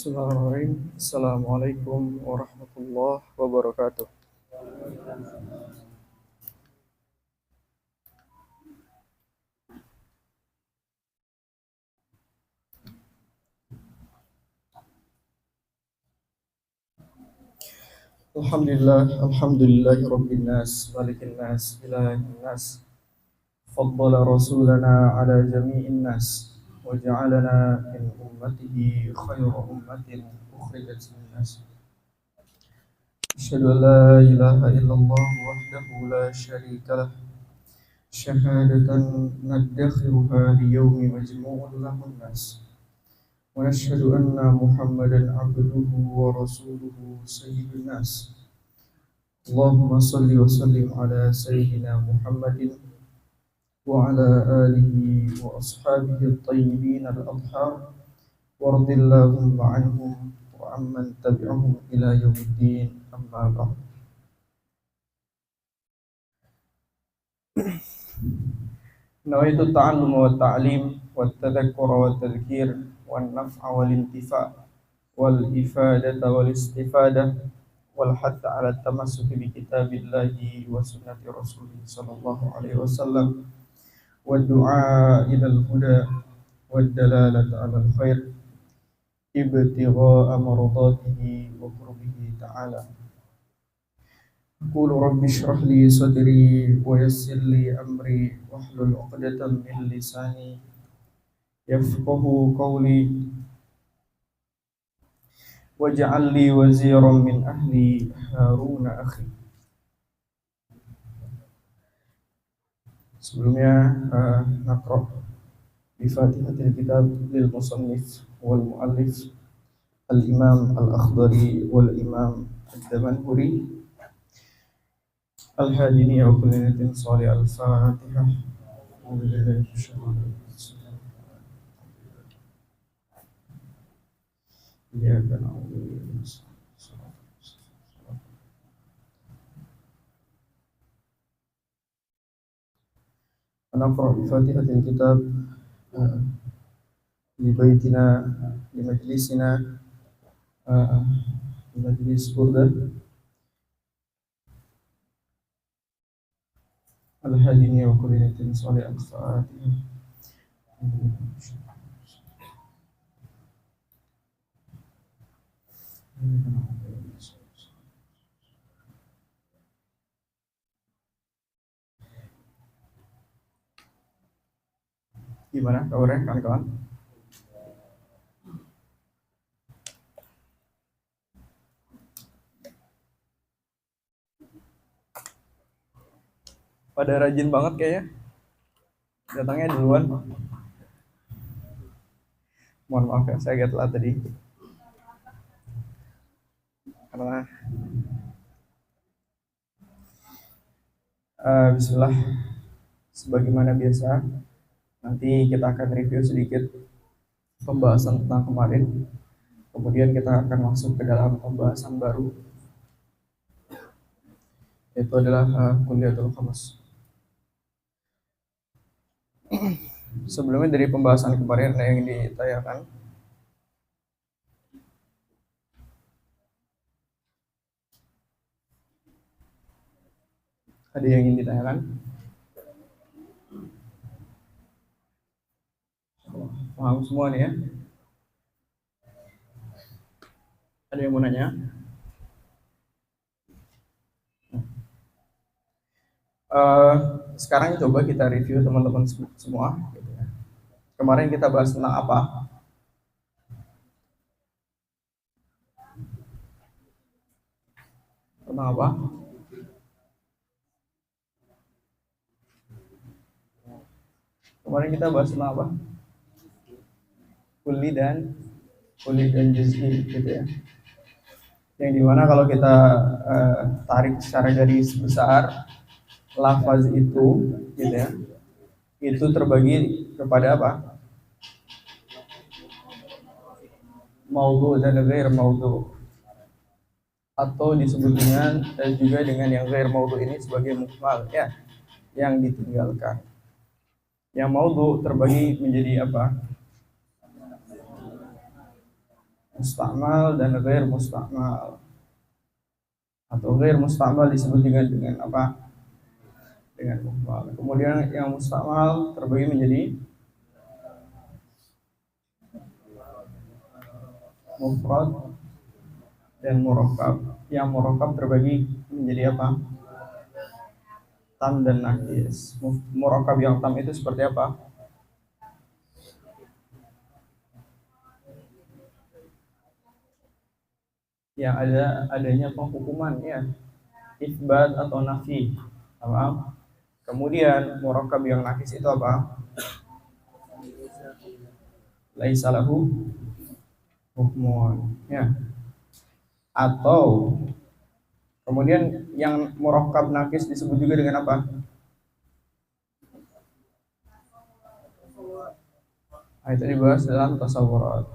Bismillahirrahmanirrahim. Assalamualaikum warahmatullahi wabarakatuh. Alhamdulillahi rabbil nas, malikin nas, ilahin nas. Faddala rasulana ala jami'in nas wa ja'alana min ummatihi khayra ummatin ukhrijat lin nas. Asyhadu an la ilaha illallah wahdahu la syarika lah. Syahadatan nadakhiruha li yaumi majmu'un lahun nas. ونشهد أن محمدا عبده ورسوله سيد الناس اللهم صل وسلم على سيدنا محمد وعلى آله وأصحابه الطيبين الأطهار وارض اللهم عنهم وعمن تبعهم إلى يوم الدين أما بعد. نويت التعلم والتعليم والتذكر والتذكير والنفع والانتفاع والإفادة والاستفادة والحث على التمسك بكتاب الله وسنة رسوله صلى الله عليه وسلم والدعاء إلى الهدى والدلالة على الخير ابتغاء مرضاته وقربه تعالى. أقول رب اشرح لي صدري ويسر لي أمري واحلل عقدة من لساني يفقه قولي واجعل لي وزيرا من أهلي هارون أخي. Sebelumnya naqra bi Fatihatil Kitab lil musannif wal muallif al-Imam al-Akhdari wal Imam ad-Damanhuri al-Hadini wa kullinatin salih al-Fatihah. Iyyaka na'budu wa iyyaka nasta'in. نقرأ بفاتحة الكتاب لبيتنا لمجلسنا لمجلس بردة الهاديني وكلنا صالح الفاتحة. Gimana kabarnya kawan-kawan? Pada rajin banget kayaknya. Datangnya duluan. Mohon maaf ya, saya agak telat tadi. Karena bismillah, sebagaimana biasa, nanti kita akan review sedikit pembahasan tentang kemarin. Kemudian kita akan masuk ke dalam pembahasan baru, yaitu adalah Kulliyatul Khamas. Sebelumnya dari pembahasan kemarin ada yang ditanyakan. Ada yang ingin ditanyakan? Paham semua nih ya? Ada yang mau nanya? Sekarang coba kita review teman-teman semua. Kemarin kita bahas tentang apa? Tentang apa? Kemarin kita bahas tentang apa? Kulli dan juz'i gitu ya. Yang dimana kalau kita tarik secara garis besar, lafaz itu gitu ya, itu terbagi kepada apa? Maudhu dan ghair maudhu, atau disebut dengan juga dengan yang ghair maudhu ini sebagai muhmal ya, yang ditinggalkan. Yang maudhu terbagi menjadi apa? Musta'mal dan ghair musta'mal. Atau ghair musta'mal disebut dengan apa? Dengan muhmal. Kemudian yang musta'mal terbagi menjadi mufrad dan murakkab. Yang murakkab terbagi menjadi apa? Tam dan nakis. Murakkab yang tam itu seperti apa? Yang adanya penghukuman ya, isbat atau nafi. Paham? Kemudian murakkab yang nakis itu apa? Laisa lahu hukmun ya. Atau kemudian yang murakkab nakis disebut juga dengan apa? Nah, itu dibahas dalam tasawurat.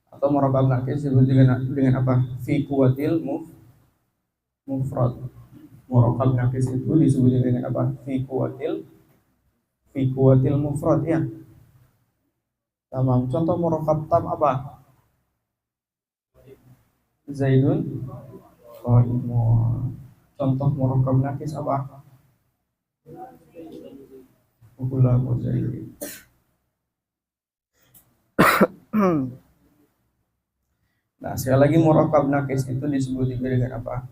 Atau murakkab nakis disebut dengan apa? Fi kuwatil mufrad. Murakkab nakis itu disebut dengan apa? Fi kuwatil mufrad ya. Tamam. Contoh murakkab tam apa? Zaidun qaimun. Contoh murakkab nakis apa? Gulamu Zaid. Nah, sekali lagi murakkab nakis itu disebut juga dengan apa?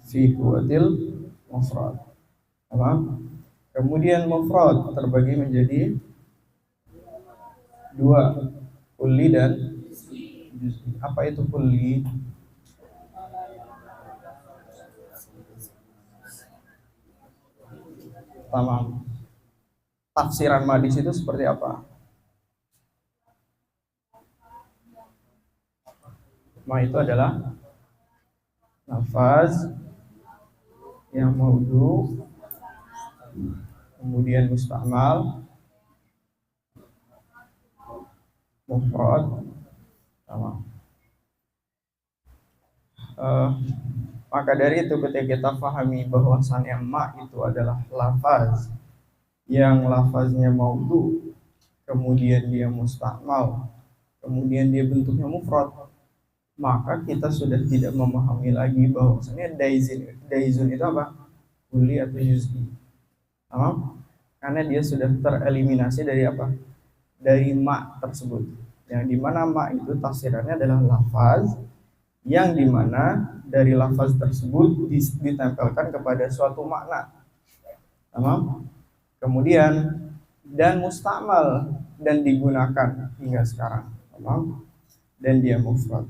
Fi kuwatil mufrad. Apa? Kemudian mufrad terbagi menjadi dua, kulli dan juz'i. Apa itu kulli? Tamam. Tafsiran madis itu seperti apa? Ma itu adalah lafaz yang maudhu, kemudian musta'mal, mufrad, sama. Maka dari itu ketika kita pahami bahwasannya ma itu adalah lafaz yang lafaznya maudhu, kemudian dia musta'mal, kemudian dia bentuknya mufrad, maka kita sudah tidak memahami lagi bahwasanya daizun itu apa? Kulli atau juz'i. Karena dia sudah tereliminasi dari apa? Dari ma tersebut. Yang dimana ma itu tafsirannya adalah lafaz, yang dimana dari lafaz tersebut ditempelkan kepada suatu makna. Kemudian dan musta'mal dan digunakan hingga sekarang. Dan dia mufrad.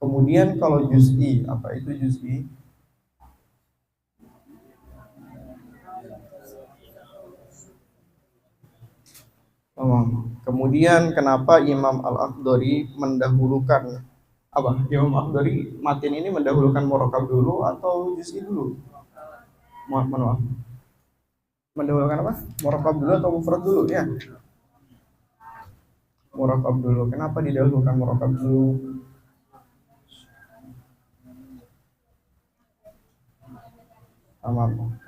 Kemudian kalau juz'i, apa itu juz'i? Kemudian kenapa Imam Al-Akhdari mendahulukan apa? Imam Al-Akhdari matin ini mendahulukan murakkab dulu atau juz'i dulu? Maaf. Mendahulukan apa? Murakkab dulu atau mufrad dulu ya? Murakkab dulu. Kenapa didahulukan murakkab dulu?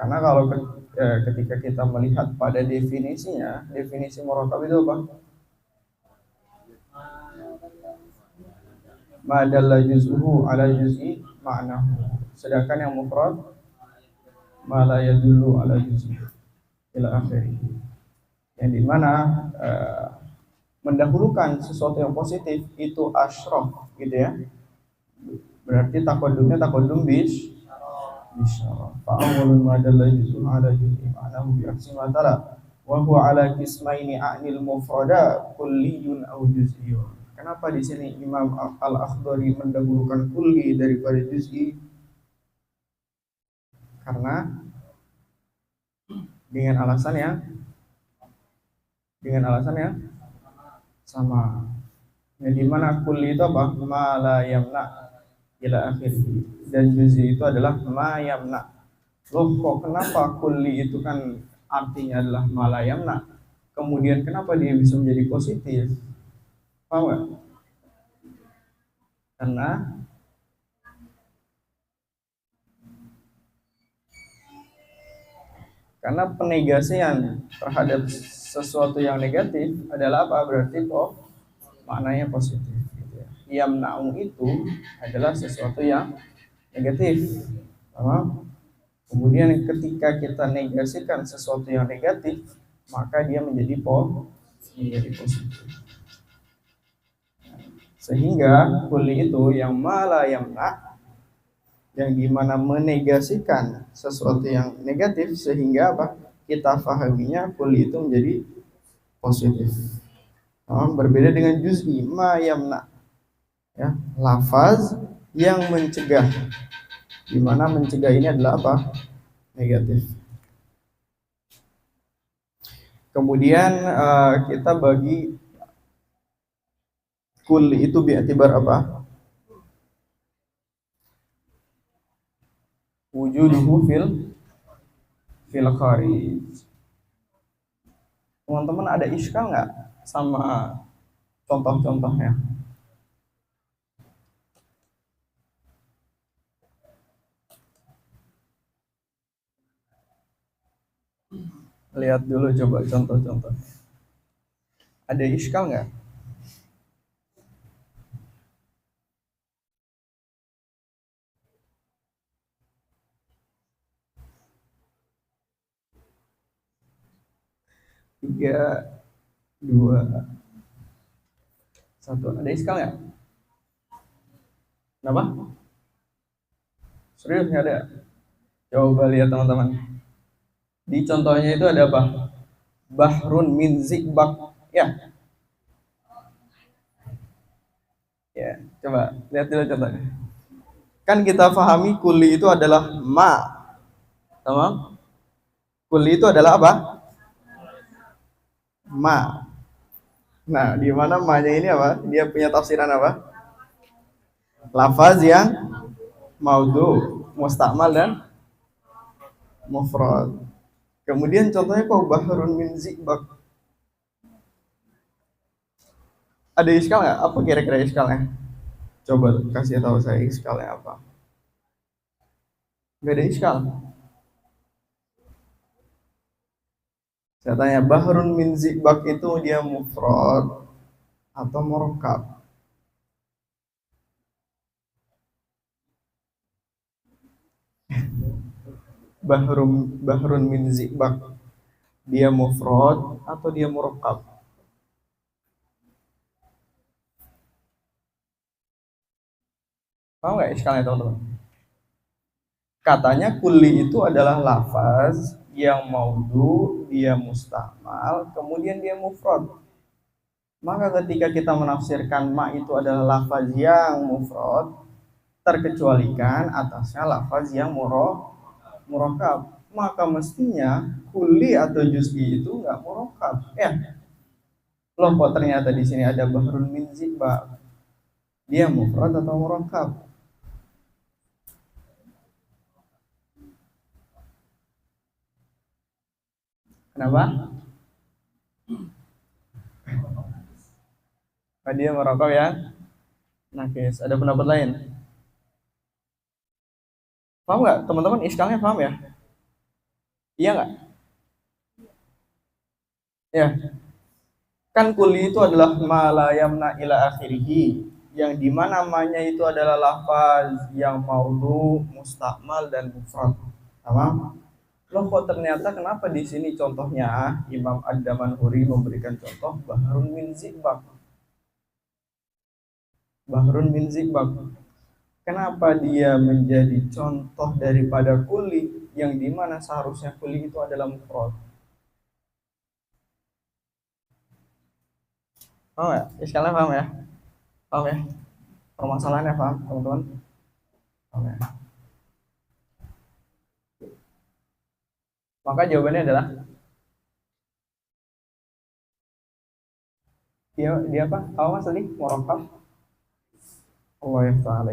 Karena kalau ketika kita melihat pada definisinya, definisi murakkab itu apa? Ma dalla juz'uhu ala juz'i ma'nahu. Sedangkan yang mufrad ma la yadullu ala juz'i ila akhirih. Yang dimana mendahulukan sesuatu yang positif itu asyraf gitu ya. Berarti taqaddumnya taqaddum bisyaraf. Fa'awwalul ma dalla juz'un ala juz'i ma'nahu bi aksi ma tala wa huwa ala qismaini a'nil mufrada kulliyun aw juz'iyyun. Kenapa di sini Imam Al-Akhdari mendahulukan kulli daripada juz'i? Karena dengan alasan yang sama. Yang dimana kulli itu apa? Ma la yamna ila akhirih. Dan juz'i itu adalah ma yamna. Loh kok kenapa kulli itu kan artinya adalah ma la yamna? Kemudian kenapa dia bisa menjadi positif? Paham gak? Karena penegasian terhadap sesuatu yang negatif adalah apa? Berarti maknanya positif gitu ya. Yamna'u itu adalah sesuatu yang negatif. Paham? Kemudian ketika kita negasikan sesuatu yang negatif, maka dia menjadi positif. Sehingga kuli itu yang mala yamna, yang dimana menegasikan sesuatu yang negatif, sehingga apa? Kita fahaminya kuli itu menjadi positif. Berbeda dengan juz'i ma yamna, ya, lafaz yang mencegah, dimana mencegah ini adalah apa? Negatif. Kemudian kita bagi kul itu bi'tibar apa? Wujuduhu fil kharij. Teman-teman ada iskal nggak sama contoh-contohnya? Lihat dulu coba contoh-contoh. Ada iskal nggak? Tiga, dua, satu. Ada iskal nggak? Kenapa? Serius nggak ada? Coba lihat teman-teman. Di contohnya itu ada apa? Bahrun min zikbak. Ya. Ya, coba lihat dulu contohnya. Kan kita pahami kuli itu adalah ma. Tamam? Kuli itu adalah apa? Ma. Nah, di mana ma-nya ini apa? Dia punya tafsiran apa? Lafaz yang maudhu, mustakmal dan mufrad. Kemudian contohnya kok bahrun min zikbak. Ada iskal nggak? Apa kira-kira iskalnya? Coba kasih tahu saya iskalnya apa? Gak ada iskal. Saya tanya, bahrun min zikbak itu dia mufrad atau murakkab? Bahrun min zikbak, dia mufrad atau dia murakkab? Paham nggak iskalnya teman-teman? Katanya kuli itu adalah lafaz yang maudhu, dia mustamal, kemudian dia mufrad. Maka ketika kita menafsirkan ma itu adalah lafaz yang mufrad, terkecualikan atasnya lafaz yang murakkab. Maka mestinya kuli atau juz'i itu nggak murakkab. Ya, loh kok ternyata di sini ada bahrun min zikbak. Dia mufrad atau murakkab? Kenapa? Dia murakkab ya. Nakis. Ada pendapat lain? Paham nggak? Teman-teman iskalnya paham ya? Iya nggak? Ya. Kan kuli itu adalah ma la yamna ila akhirih, yang dimana namanya itu adalah lafaz yang maudhu, mustakmal dan mufrad. Sama? Loh kok ternyata kenapa di sini contohnya Imam Ad-Damanhuri memberikan contoh bahrun min zikbak. Bahrun min zikbak. Kenapa dia menjadi contoh daripada kuli, yang dimana seharusnya kuli itu adalah mufrad? Paham ya? Iskalnya paham ya? Paham ya? Permasalahannya paham teman-teman? Paham ya? Maka jawabannya adalah dia apa? Apa mas tadi? Murakkab. Allah ya ta'ala.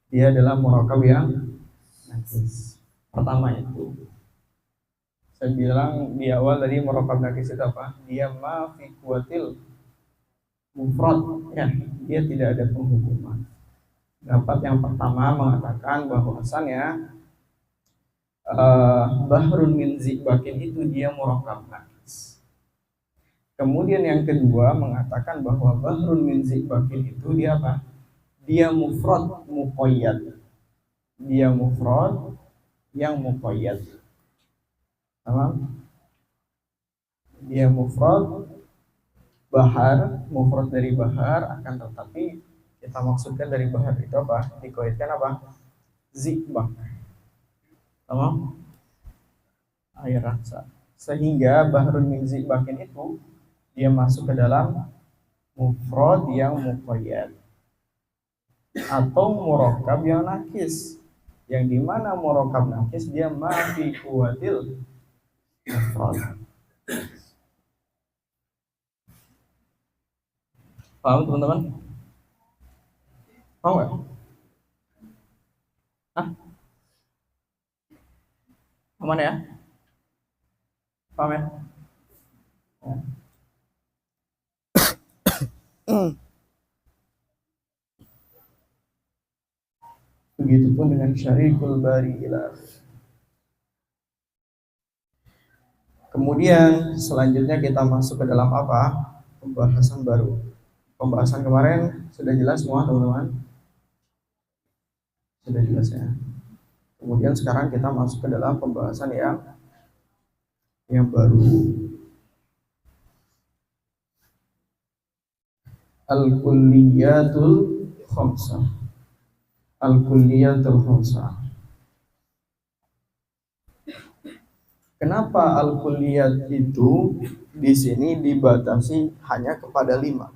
Dia adalah murakkab yang nakis. Pertama itu saya bilang di awal tadi murakkab nakis itu apa? Dia ma fi kuwatil mufrad, ya, dia tidak ada penghukuman. Dapat yang pertama mengatakan bahwasannya bahrun min zikbakin itu dia murakkab nakis. Kemudian yang kedua mengatakan bahwa bahrun min zibakin itu dia apa? Dia mufrad muqayyad. Dia mufrad yang muqayyad. Paham? Dia mufrad bahar, mufrad dari bahar, akan tetapi kita maksudkan dari bahar itu apa? Dikoyatkan apa? Zibak. Paham? Air raksa. Sehingga bahrun min zibakin itu dia masuk ke dalam mufrad yang muqayyad atau murakkab yang nakis, yang dimana murakkab nakis dia mafi kuwatil mufrad. Paham teman-teman? Paham nggak? Hah? Aman ya? Paham ya? Begitupun dengan syarikul bari ila. Kemudian selanjutnya kita masuk ke dalam apa? Pembahasan baru. Pembahasan kemarin sudah jelas semua teman-teman? Sudah jelas ya. Kemudian sekarang kita masuk ke dalam pembahasan yang baru. Al-kulliyatul khamsah. Al-kulliyatul khamsah. Kenapa al-kulliyat itu di sini dibatasi hanya kepada 5?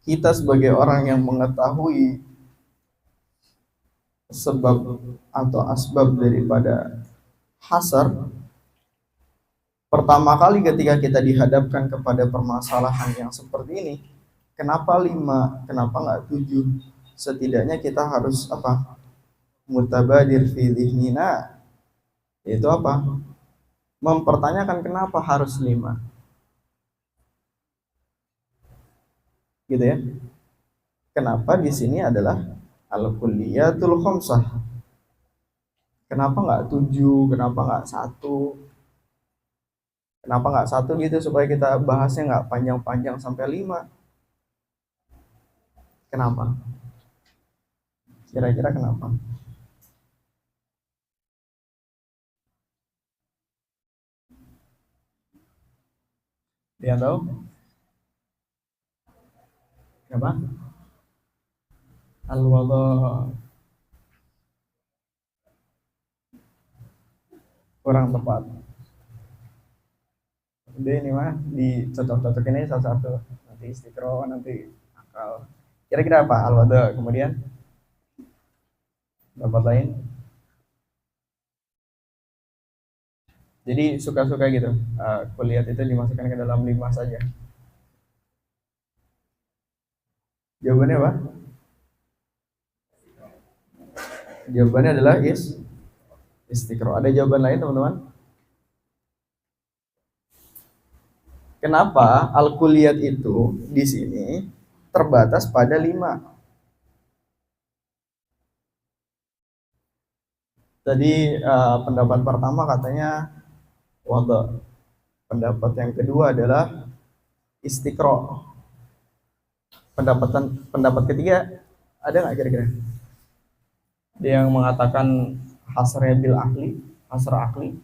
Kita sebagai orang yang mengetahui sebab atau asbab daripada hasar, pertama kali ketika kita dihadapkan kepada permasalahan yang seperti ini, kenapa 5? Kenapa nggak 7? Setidaknya kita harus apa? Mutabadir fi dhihnina, yaitu apa? Mempertanyakan kenapa harus 5, gitu ya. Kenapa di sini adalah al-kulliyatul khamsah? Kenapa nggak 7? Kenapa nggak 1? Kenapa nggak 1 gitu, supaya kita bahasnya nggak panjang-panjang sampai 5? Kenapa? Kira-kira kenapa? Dia tahu? Kenapa? Al-wada kurang tepat. Jadi ini mah dicocok-cocok ini salah satu, nanti istiqro, nanti akal. Kira-kira apa? Al-wada, kemudian dapat lain. Jadi suka-suka gitu. Kuliah itu dimasukkan ke dalam 5 saja. Jawabannya apa? Jawabannya adalah istiqro. Ada jawaban lain teman-teman? Kenapa al-kulliyat itu di sini terbatas pada 5? Tadi pendapat pertama katanya wada. Pendapat yang kedua adalah istiqro. Pendapat ketiga ada nggak kira-kira? Dia yang mengatakan hasrnya bil akli, hasr akli.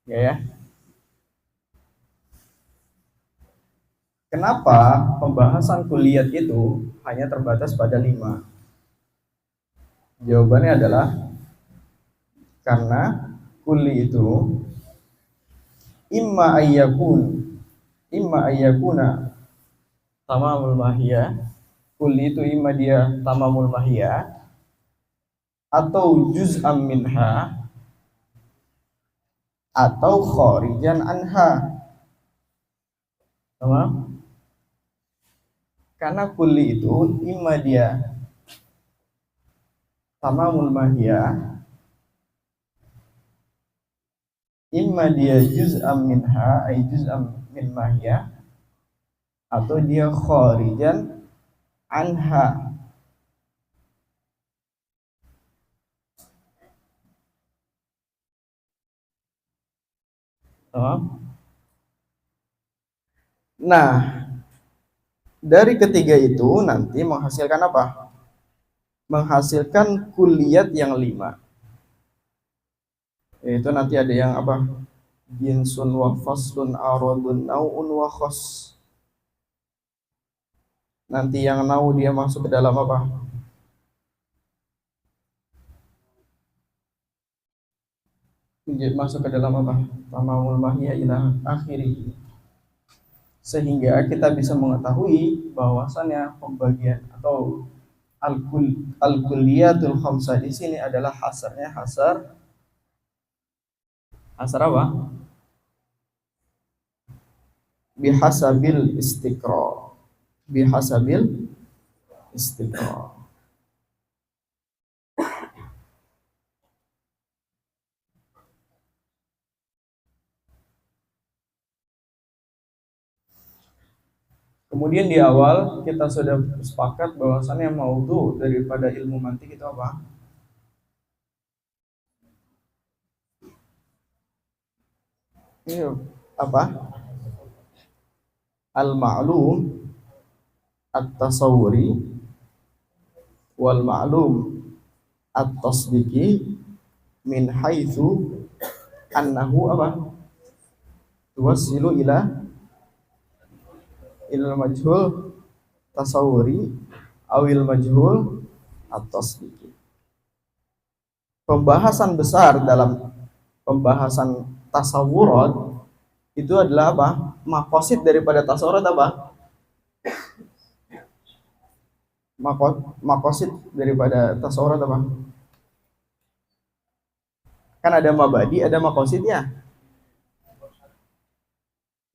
Ya. Kenapa pembahasan kuliah itu hanya terbatas pada 5? Jawabannya adalah karena kuli itu imma ayyakuna tamamul mahiyah. Kuli itu imma dia tamamul mahiyah atau juz'am minha atau kharijan anha. Tamam? Karena kuli itu imma dia tamamul mahiyah, imma dia juz'am minha ay juz'am min mahiyah, atau dia kharijan anha. Nah, dari ketiga itu nanti menghasilkan apa? Menghasilkan kulliyat yang 5. Yaitu nanti ada yang apa? Jinsun wa faslun aradun nau'un wa khas. Nanti yang nau dia masuk ke dalam apa? Masuk ke dalam apa? Tamamul mahya ila akhiri. Sehingga kita bisa mengetahui bahwasannya pembagian atau al-kulliyatul khamsah di sini adalah hasarnya hasar apa? Bihasabil istiqra. Bihasabil istiqra. Kemudian di awal kita sudah sepakat bahwasannya maudhu daripada ilmu mantik itu apa? Ini apa? Al-ma'lum at-tasawwuri wal ma'lum at-tasdiqi min haitsu annahu apa? Tuwassilu ila ilal majhul tasawwuri awil majhul at-tasdiqi. Pembahasan besar dalam pembahasan tasawurat itu adalah apa? Makosid daripada tasawurat apa? Makosid daripada tasawurat apa? Kan ada mabadi, ada makosidnya.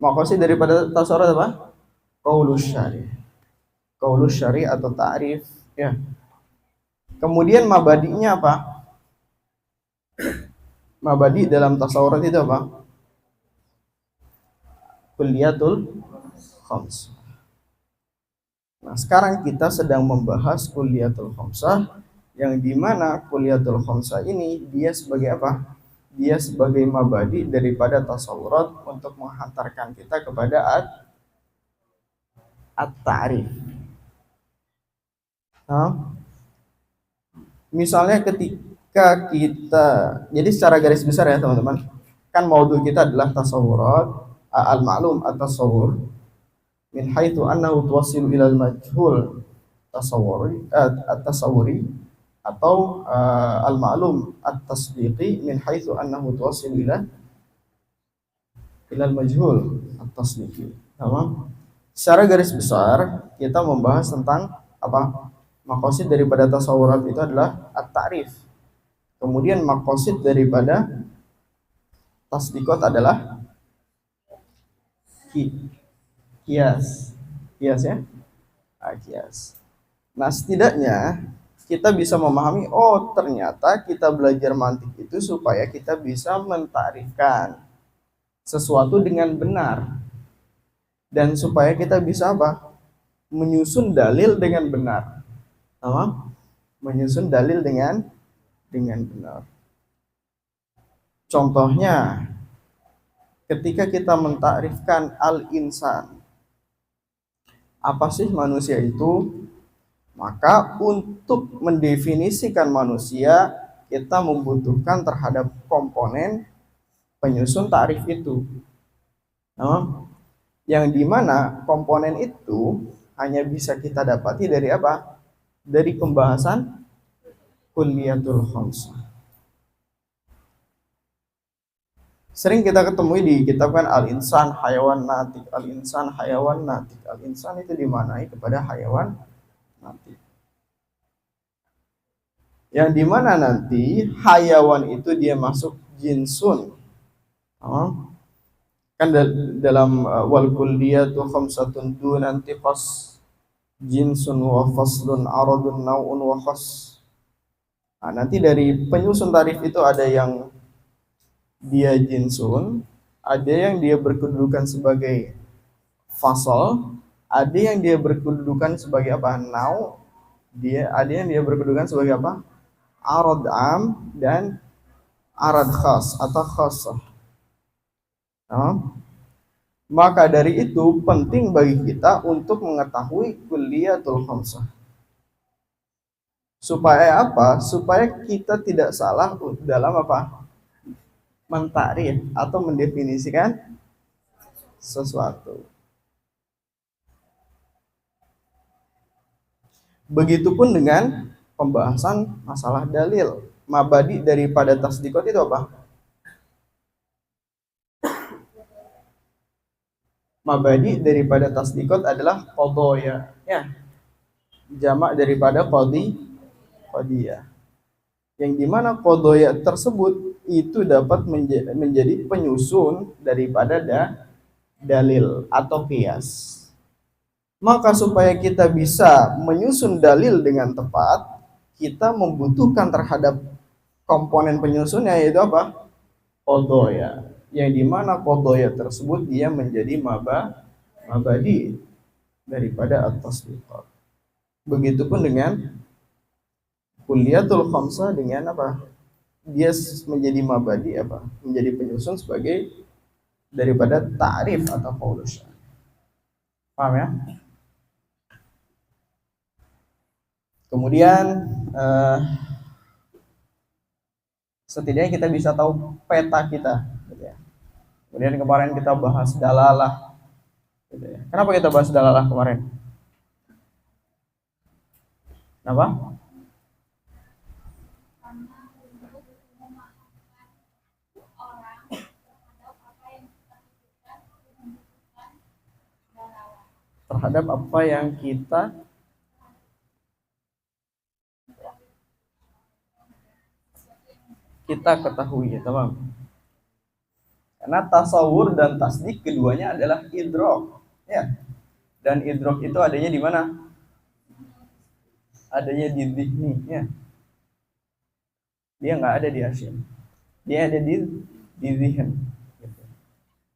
Makosid daripada tasawurat apa? Qaulus syari. Qaulus syari atau ta'rif, ya. Kemudian mabadinya apa? Mabadi dalam tasawurat itu apa? Kulliyatul khams. Nah, sekarang kita sedang membahas kulliyatul khamsah, yang dimana kulliyatul khamsah ini dia sebagai apa? Dia sebagai mabadi daripada tasawurat untuk menghantarkan kita kepada at-ta'rif. Misalnya ketika kita, jadi secara garis besar ya teman-teman, kan maudhu kita adalah tasawurat, al-ma'lum at-tasawur min haitsu annahu tuwassilu ila al-majhul at-tasawwuri atau al-ma'lum at-tasdiqi min haitsu annahu tuwassilu ila al-majhul at-tasdiqi. Secara garis besar kita membahas tentang apa? Maqasid daripada tasawurat itu adalah at-ta'rif. Kemudian maqasid daripada tasdiqat adalah kias ya, kias. Nah, setidaknya kita bisa memahami, oh ternyata kita belajar mantik itu supaya kita bisa mentarifkan sesuatu dengan benar, dan supaya kita bisa apa? Menyusun dalil dengan benar. Menyusun dalil dengan benar. Contohnya, ketika kita mentakrifkan al-insan, apa sih manusia itu? Maka untuk mendefinisikan manusia, kita membutuhkan terhadap komponen penyusun takrif itu. Yang dimana komponen itu hanya bisa kita dapati dari apa? Dari pembahasan kulliyatul khamsah. Sering kita ketemu di kitab kan al-insan hayawan natik, al-insan hayawan natik. Al-insan itu dimanai kepada hayawan natik. Yang dimana nanti hayawan itu dia masuk jinsun. Kan dalam wal kulliyatu khamsatun nanti khas jinsun wa faslun aradun nau'un wa khas. Nah, nanti dari penyusun tarif itu ada yang dia jinsun, ada yang dia berkedudukan sebagai fasal, ada yang dia berkedudukan sebagai apa? Nau. Ada yang dia berkedudukan sebagai apa? Arad am dan arad khas atau khasah. Nah, maka dari itu penting bagi kita untuk mengetahui kulliyatul khamsah. Supaya apa? Supaya kita tidak salah dalam apa? Mentakrif atau mendefinisikan sesuatu. Begitupun dengan pembahasan masalah dalil. Mabadi daripada tasdikot itu apa? Mabadi daripada tasdikot adalah qadaya. Ya, jamak daripada qadiyah. Yang dimana qadaya tersebut itu dapat menjadi penyusun daripada dalil atau qiyas. Maka supaya kita bisa menyusun dalil dengan tepat, kita membutuhkan terhadap komponen penyusunnya, yaitu apa? Qadaya. Yang dimana qadaya tersebut dia menjadi mabadi daripada at-tasdiqat. Begitupun dengan kulliyatul khamsah dengan apa? Dia menjadi mabadi apa? Menjadi penyusun sebagai daripada ta'rif atau qaulus syar'i. Paham ya? Kemudian setidaknya kita bisa tahu peta kita, gitu ya. Kemudian kemarin kita bahas dalalah, gitu ya. Kenapa kita bahas dalalah kemarin? Kenapa? Terhadap apa yang kita ketahui, ya teman. Karena tasawur dan tasdik keduanya adalah idrok, ya. Dan idrok itu adanya di mana? Adanya di dzihni, ya. Dia nggak ada di asyam. Dia ada di zihin. Gitu.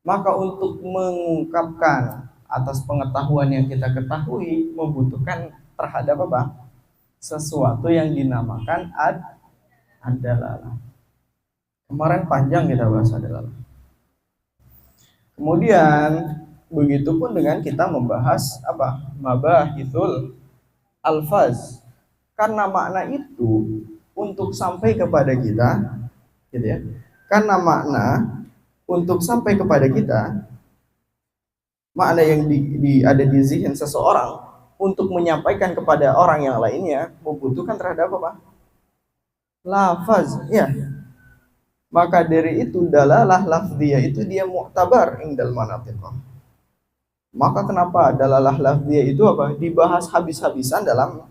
Maka untuk mengungkapkan atas pengetahuan yang kita ketahui membutuhkan terhadap apa? Sesuatu yang dinamakan ad-dalalah. Kemarin panjang kita bahas ad-dalalah. Kemudian begitupun dengan kita membahas apa? Mabahithul alfaz. Karena makna itu untuk sampai kepada kita, gitu ya. Karena makna untuk sampai kepada kita, makna yang ada di zihin seseorang untuk menyampaikan kepada orang yang lainnya membutuhkan terhadap apa? Lafaz, ya. Maka dari itu dalalah lafziyah itu dia mu'tabar indal manatiqah. Maka kenapa dalalah lafziyah itu apa? Dibahas habis-habisan dalam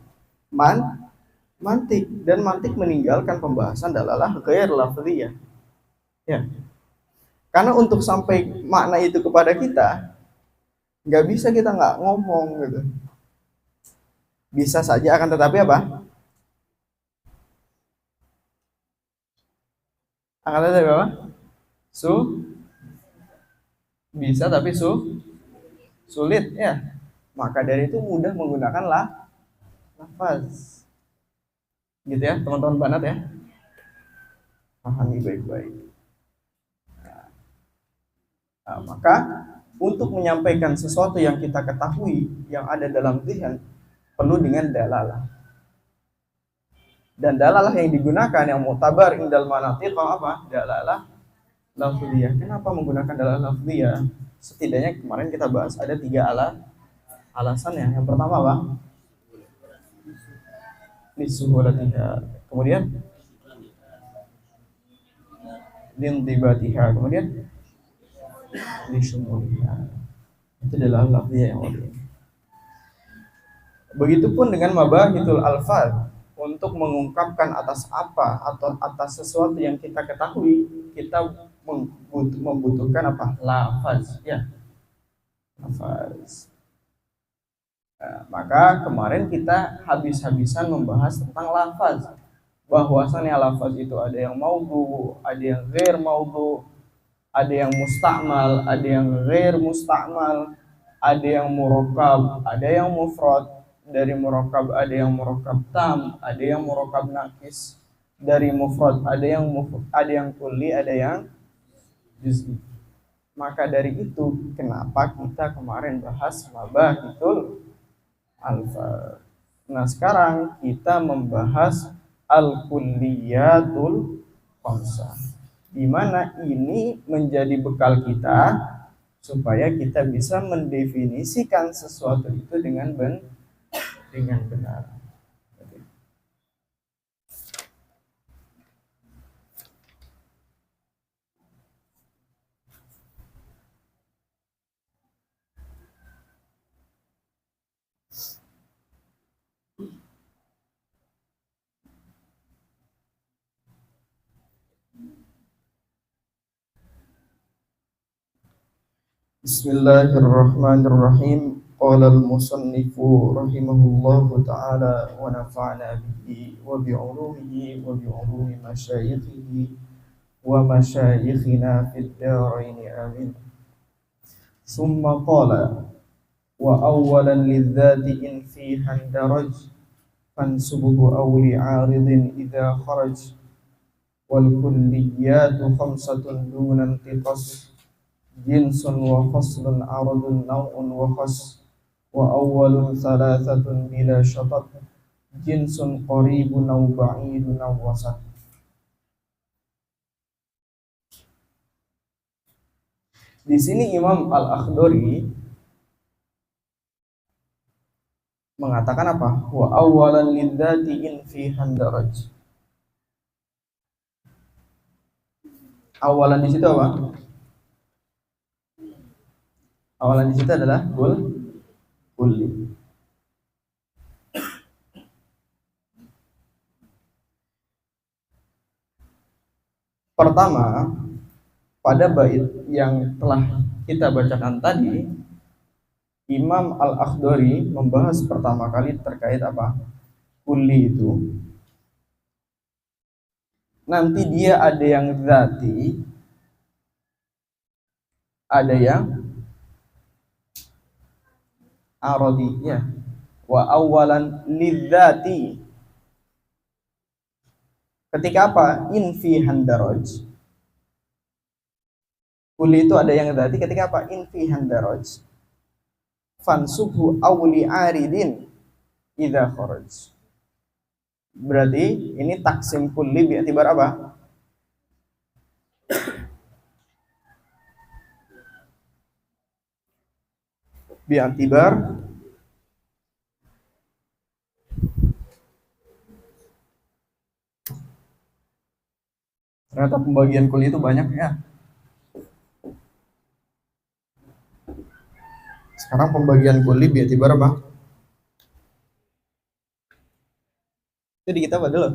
mantik, dan mantik meninggalkan pembahasan dalalah ghair lafziyah. Ya. Karena untuk sampai makna itu kepada kita, nggak bisa kita nggak ngomong gitu. Bisa saja, akan tetapi apa? Akan tetapi apa? Bisa tapi sulit, ya. Maka dari itu mudah menggunakan lafaz. Gitu ya, teman-teman banat ya. Pahami baik-baik. Nah, maka untuk menyampaikan sesuatu yang kita ketahui yang ada dalam dzihn perlu dengan dalalah. Dan dalalah yang digunakan yang mu'tabar indal manatiq apa? Dalalah lafziyah. Kenapa menggunakan dalalah lafziyah? Setidaknya kemarin kita bahas ada 3 alasannya. Yang pertama apa? Lisuhulatiha. Kemudian lindibatiha. Kemudian lisumuliha. Itu adalah lafziyah yang wadi. Begitupun dengan mabahithul alfaz, untuk mengungkapkan atas apa atau atas sesuatu yang kita ketahui, kita membutuhkan apa? Lafaz, ya. Lafaz. Nah, maka kemarin kita habis-habisan membahas tentang lafaz. Bahwasannya lafaz itu ada yang maudhu, ada yang ghair maudhu, ada yang mustakmal, ada yang ghair mustakmal, ada yang murakkab, ada yang mufrad. Dari murakkab ada yang murakkab tam, ada yang murakkab nakis. Dari mufrad ada yang kulli, ada yang juz'i. Maka dari itu kenapa kita kemarin bahas mabahitul alfaz. Nah, sekarang kita membahas al-kulliyatul khamsah, di mana ini menjadi bekal kita supaya kita bisa mendefinisikan sesuatu itu dengan benar. Bismillahirrahmanirrahim. Qala al-musannifu rahimahullahu ta'ala wa nafa'na bihi wa bi'ulumihi wa bi'ulumi masyayikhihi wa masyayikhina fid darain amin. Summa qala wa awwalan lidzati in fiha daraj fansubuhu aw li'aridin idza kharaj wal kulliyatu khamsatun duna intiqas jinsun wa faslun aradun naw'un wa khas wa awwalun thalathatun bila syatat jinsun qaribun aw ba'idun aw wasat. Di sini Imam Al-Akhdari mengatakan apa? Wa awwalan lidzati in fi handaraj. Awalan di situ apa? Awalan di situ adalah kulli. Pertama, pada bait yang telah kita bacakan tadi, Imam Al-Akhdari membahas pertama kali terkait apa? Kulli itu. Nanti dia ada yang dzati, ada yang aradi, ya. Wa awalan lidzati. Ketika apa? In fi handaraj. Kulli itu ada yang dzati ketika apa? In fi handaraj. Fansubhu awli aridin idza kharaj. Berarti ini taksim kulli bi'tibar apa? Bi'tibar ternyata pembagian kulli itu banyak ya. Sekarang pembagian kulli bi'tibar apa? Itu di kitab ada loh.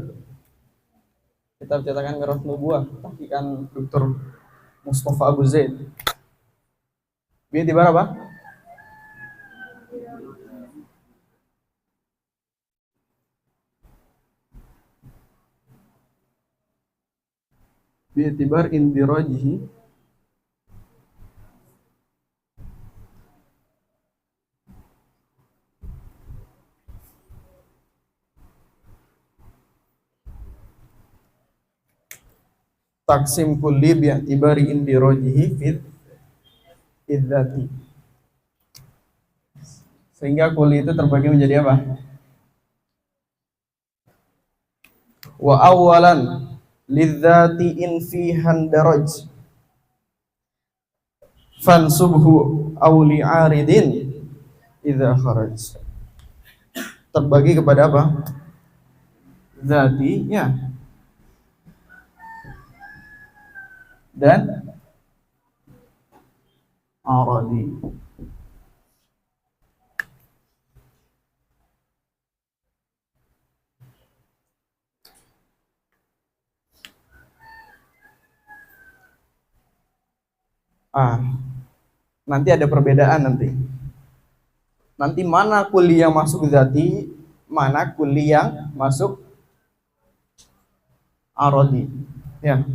Kitab cetakan Miraf Nubuwah, tahqiqan Dr. Mustafa Abu Zaid. Bi'tibar apa? Bi'tibar indirajihi taksim kulli bi'tibari indirajihi fid idzati. Sehingga kulli itu terbagi menjadi apa? Wa awalan lidzati in fi handaraj fansubhu aw li'aridin idza kharaj. Terbagi kepada apa? Dzati, ya. Dan aradi. Nanti ada perbedaan nanti. Nanti mana kulli yang masuk dzati, mana kulli yang masuk aradi. Ya.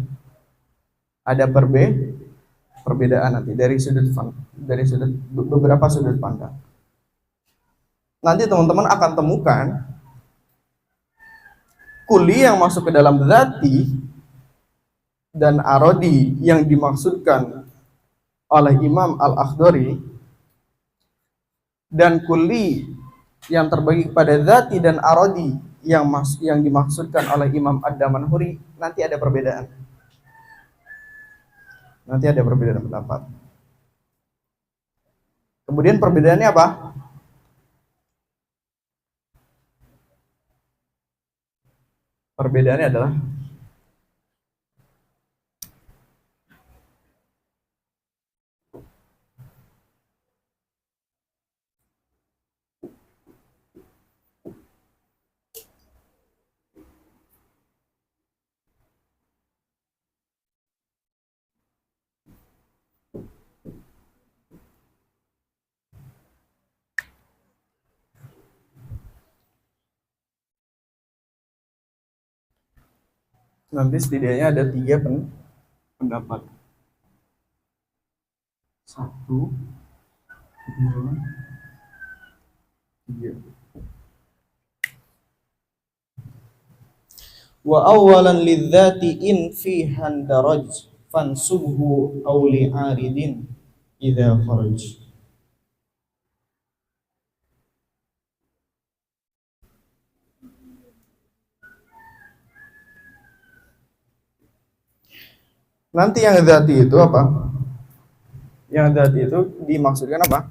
Ada perbedaan nanti dari beberapa sudut pandang. Nanti teman-teman akan temukan kulli yang masuk ke dalam dzati dan aradi yang dimaksudkan oleh Imam Al-Akhdari, dan kulli yang terbagi kepada dzati dan aradi yang dimaksudkan oleh Imam Ad-Damanhuri, nanti ada perbedaan. Nanti ada perbedaan pendapat. Kemudian perbedaannya apa? Perbedaannya adalah nanti setidaknya ada 3 pendapat. 1, 2, 3. Wa awalan lidzati in fi handaraj fansubhu aw li'aridin idza kharaj. Nanti yang dzati itu apa? Yang dzati itu dimaksudkan apa?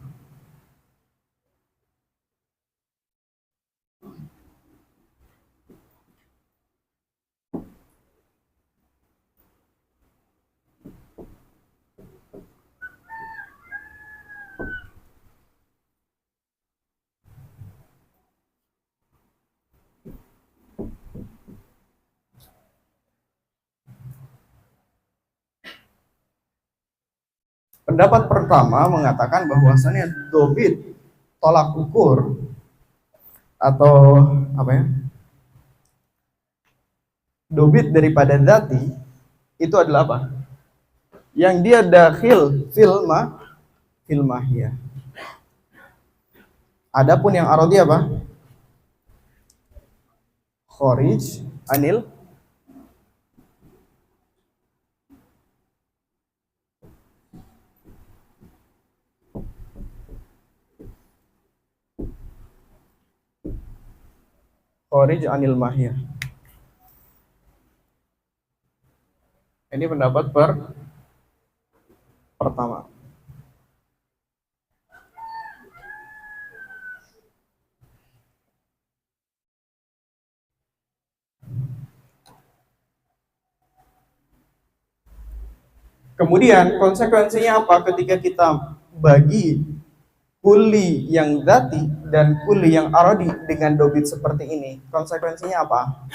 Pendapat pertama mengatakan bahwasannya dobit, tolak ukur, atau apa ya? Dobit daripada dzati itu adalah apa? Yang dia dakhil fil mahiyah. Adapun yang aradi apa? Kharij anil mahiyah. Ini pendapat pertama. Kemudian konsekuensinya apa ketika kita bagi kuli yang dzati dan kuli yang aradi dengan dobit seperti ini? Konsekuensinya apa?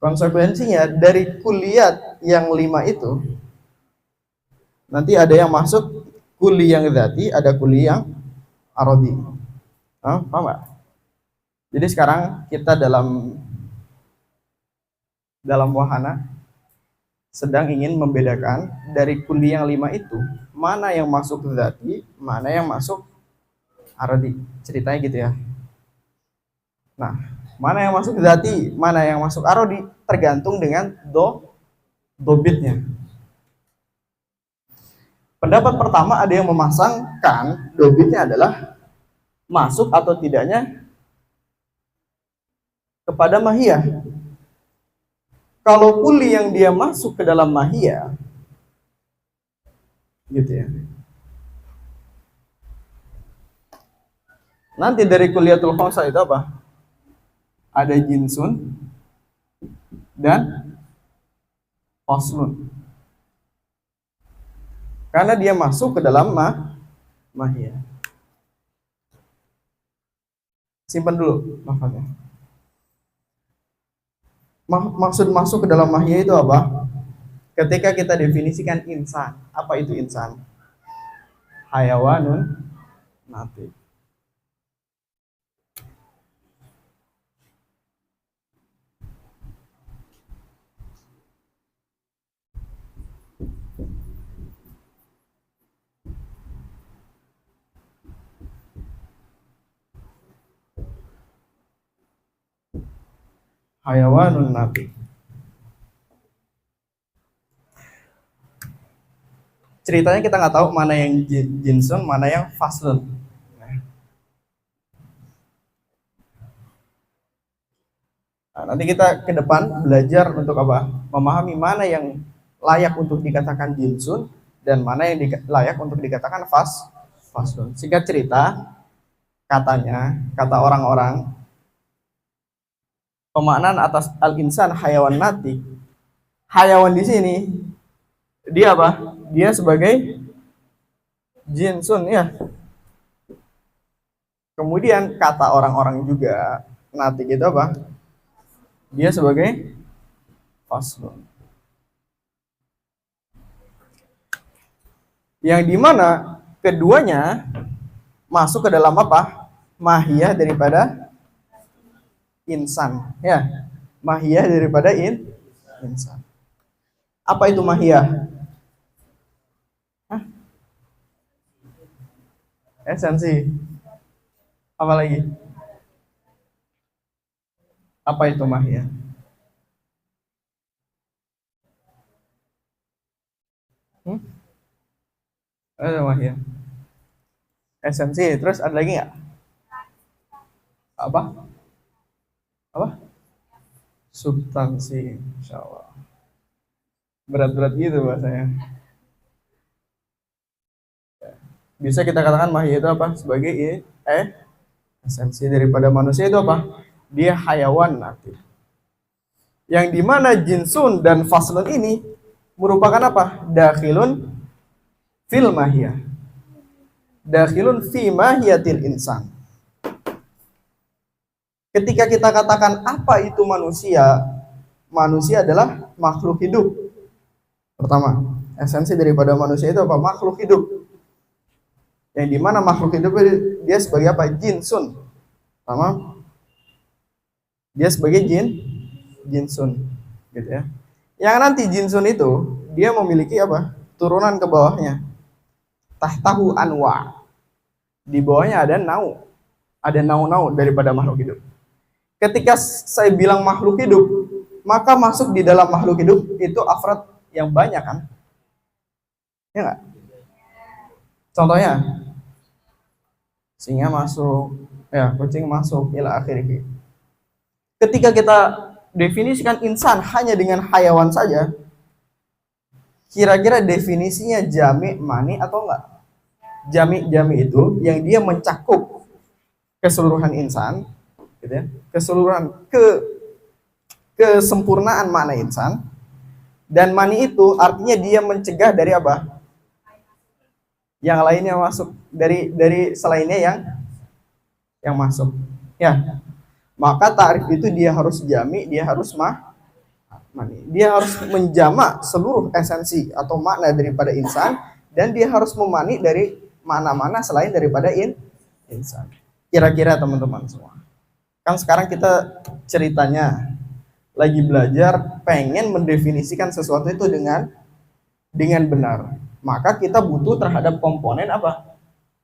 Konsekuensinya dari kuliat yang 5 itu nanti ada yang masuk kuli yang dzati, ada kuli yang aradi. Paham nggak? Jadi sekarang kita dalam wahana sedang ingin membedakan dari kuli yang 5 itu mana yang masuk dzati, mana yang masuk aradi. Ceritanya gitu ya. Nah, mana yang masuk dzati, mana yang masuk aradi tergantung dengan dobitnya. Pendapat pertama ada yang memasangkan dobitnya adalah masuk atau tidaknya kepada mahiyah. Kalau kuli yang dia masuk ke dalam mahiyah, gitu ya. Nanti dari kuliatul khamsah itu apa? Ada jinsun dan faslun. Karena dia masuk ke dalam mahiyah. Simpan dulu lafaznya. Maksud masuk ke dalam mahiyah itu apa? Ketika kita definisikan insan, apa itu insan? Hayawanun natik. Hayawanun natik. ceritanya kita nggak tahu mana yang jinsun, mana yang faslun. Nah, nanti kita ke depan belajar untuk apa? Memahami mana yang layak untuk dikatakan jinsun dan mana yang layak untuk dikatakan faslun. Singkat cerita, katanya, kata orang-orang, pemaknaan atas al-insan hayawan natik. Hayawan di sini dia apa? Dia sebagai jinsun ya. Kemudian kata orang-orang juga natik itu apa? Dia sebagai faslun. Yang dimana keduanya masuk ke dalam apa? Mahiyah daripada insan. Ya, mahiyah daripada insan. Apa itu mahiyah? Hah? Esensi. Apa lagi? Apa itu mahiyah? Ada mahiyah. Esensi. Terus ada lagi nggak? Apa? Apa? Substansi. Insya Allah. Berat-berat gitu bahasanya. Bisa kita katakan mahiyah itu apa? Sebagai esensi daripada manusia itu apa? Dia hayawan natif. Yang dimana jinsun dan faslun ini merupakan apa? Dakhilun fil mahiyah. Dakhilun fi mahiyatil insan. Ketika kita katakan apa itu manusia, manusia adalah makhluk hidup. Pertama, esensi daripada manusia itu apa? Makhluk hidup. Yang dimana makhluk hidup dia sebagai apa? Jinsun. Pertama, dia sebagai jinsun, gitu ya. Yang nanti jinsun itu dia memiliki apa? Turunan ke bawahnya. Tahtahu anwa. Di bawahnya ada nau daripada makhluk hidup. Ketika saya bilang makhluk hidup, maka masuk di dalam makhluk hidup itu afrad yang banyak kan? Ya nggak? Contohnya, singa masuk, ya kucing masuk, ila akhirnya. Ketika kita definisikan insan hanya dengan hayawan saja, kira-kira definisinya jami mani atau enggak? Jami itu yang dia mencakup keseluruhan insan, gitu ya, keseluruhan kesempurnaan makna insan, dan mani itu artinya dia mencegah dari apa? Yang lainnya masuk, dari selainnya yang masuk. Ya, maka ta'rif itu dia harus jami, dia harus mani. Dia harus menjamak seluruh esensi atau makna daripada insan, dan dia harus memani dari mana-mana selain daripada insan. Kira-kira teman-teman semua. Kan sekarang kita ceritanya lagi belajar pengen mendefinisikan sesuatu itu dengan benar. Maka kita butuh terhadap komponen apa?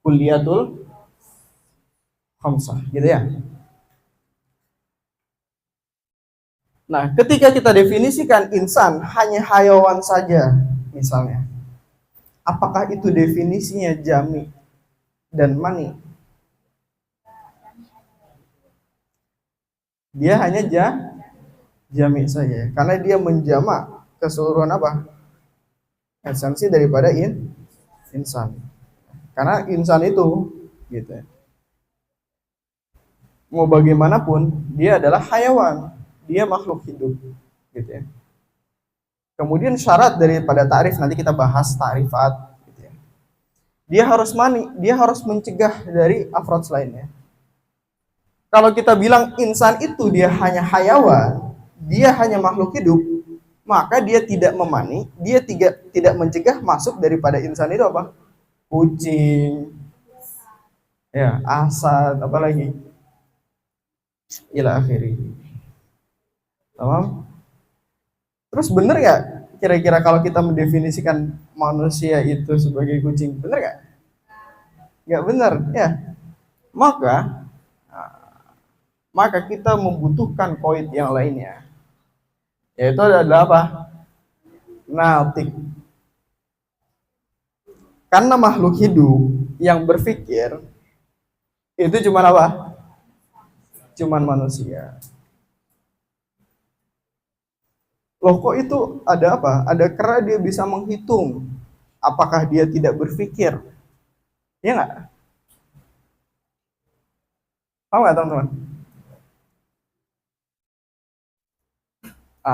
Kulliyatul khamsah, gitu ya. Nah, ketika kita definisikan insan hanya hayawan saja, misalnya, apakah itu definisinya jami dan mani? Dia hanya jami saja, karena dia menjamak keseluruhan apa? Esensi daripada insan. Karena insan itu, gitu ya, mau bagaimanapun dia adalah hayawan, dia makhluk hidup, gitu ya. Kemudian syarat daripada ta'rif, nanti kita bahas ta'rifat, gitu ya. Dia harus mani, dia harus mencegah dari afrod lainnya. Kalau kita bilang insan itu dia hanya hayawan, dia hanya makhluk hidup, maka dia tidak memani, dia tidak mencegah masuk daripada insan itu apa? Kucing, ya, asad, apalagi ila akhiri. Tamam? Terus bener gak kira-kira kalau kita mendefinisikan manusia itu sebagai kucing? Bener gak? Gak bener, ya. Maka kita membutuhkan koid yang lainnya, yaitu adalah apa? Natik. Karena makhluk hidup yang berpikir itu cuma apa? Cuman manusia. Loh kok itu ada apa? Ada karena dia bisa menghitung. Apakah dia tidak berpikir? Iya nggak? Tahu nggak teman-teman?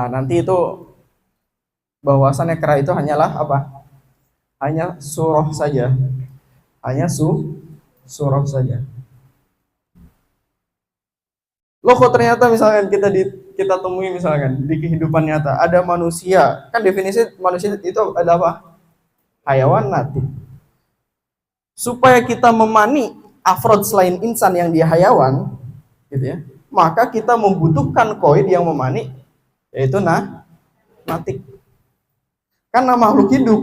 Nanti itu bahwasannya kera itu hanyalah apa? Hanya surah saja. Hanya surah saja. Loh kok ternyata misalkan kita temui misalkan di kehidupan nyata ada manusia, kan definisi manusia itu ada apa? Hayawan natif. Supaya kita memani afrod selain insan yang dia hayawan, gitu ya, maka kita membutuhkan koid yang memani, yaitu natik. Karena makhluk hidup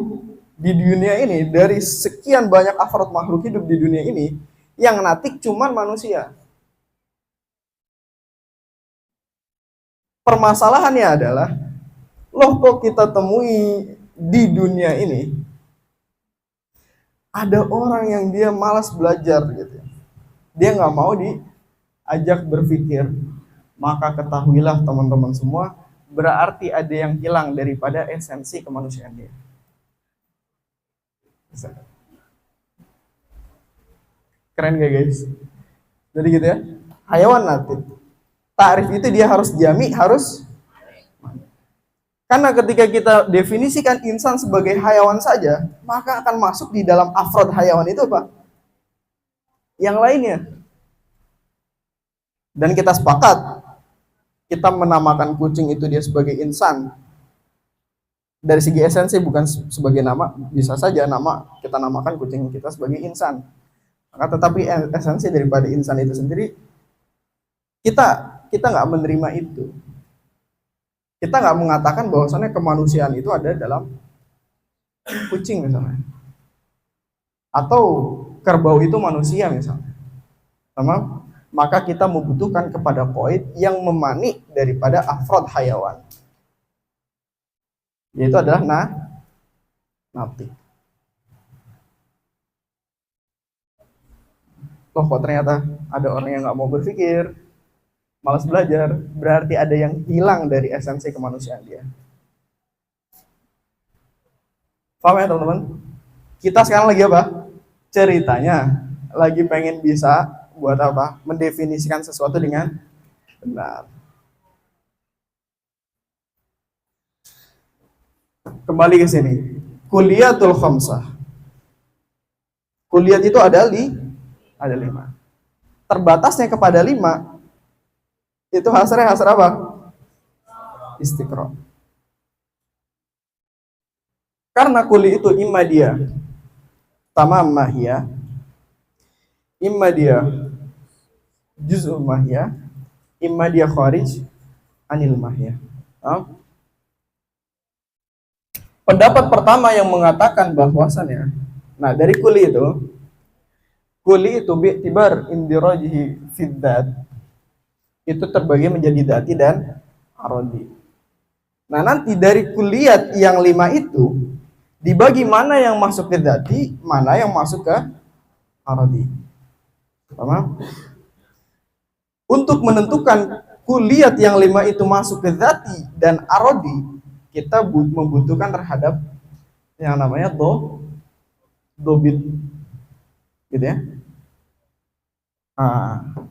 di dunia ini, dari sekian banyak afrod makhluk hidup di dunia ini, yang natik cuman manusia. Permasalahannya adalah, loh kok kita temui di dunia ini ada orang yang dia malas belajar gitu. Dia nggak mau diajak berpikir. Maka ketahuilah teman-teman semua, berarti ada yang hilang daripada esensi kemanusiaan dia. Keren gak guys? Jadi gitu ya, hayawan natif. Ta'rif itu dia harus jami, harus. Karena ketika kita definisikan insan sebagai hayawan saja, maka akan masuk di dalam afrod hayawan itu apa? Yang lainnya. Dan kita sepakat, kita menamakan kucing itu dia sebagai insan. Dari segi esensi bukan sebagai nama, bisa saja kita namakan kucing kita sebagai insan. Maka tetapi esensi daripada insan itu sendiri, kita nggak menerima itu. Kita nggak mengatakan bahwasannya kemanusiaan itu ada dalam kucing misalnya, atau kerbau itu manusia misalnya. Sama, maka kita membutuhkan kepada koid yang memani daripada afrod hayawan, yaitu adalah natik. Loh kok ternyata ada orang yang nggak mau berpikir, malas belajar, berarti ada yang hilang dari esensi kemanusiaan dia. Paham ya teman-teman? Kita sekarang lagi apa? Ceritanya lagi pengen bisa buat apa? Mendefinisikan sesuatu dengan benar. Kembali ke sini. Kuliatul khamsah. Kuliat itu ada 5. Terbatasnya kepada 5. Itu hasar apa? Istiqra. Karena kuli itu imma dia tamam mahya, imma dia juz'ul mahya, imma dia kharij anil mahya. Pendapat pertama yang mengatakan bahwasannya, nah dari kuli itu bi'tibar indirajihi fid dzat, itu terbagi menjadi dati dan arodi. Nah nanti dari kuliat yang 5 itu dibagi mana yang masuk ke dati, mana yang masuk ke arodi. Paham? Untuk menentukan kuliat yang 5 itu masuk ke dati dan arodi, kita membutuhkan terhadap yang namanya dobit, gitu ya.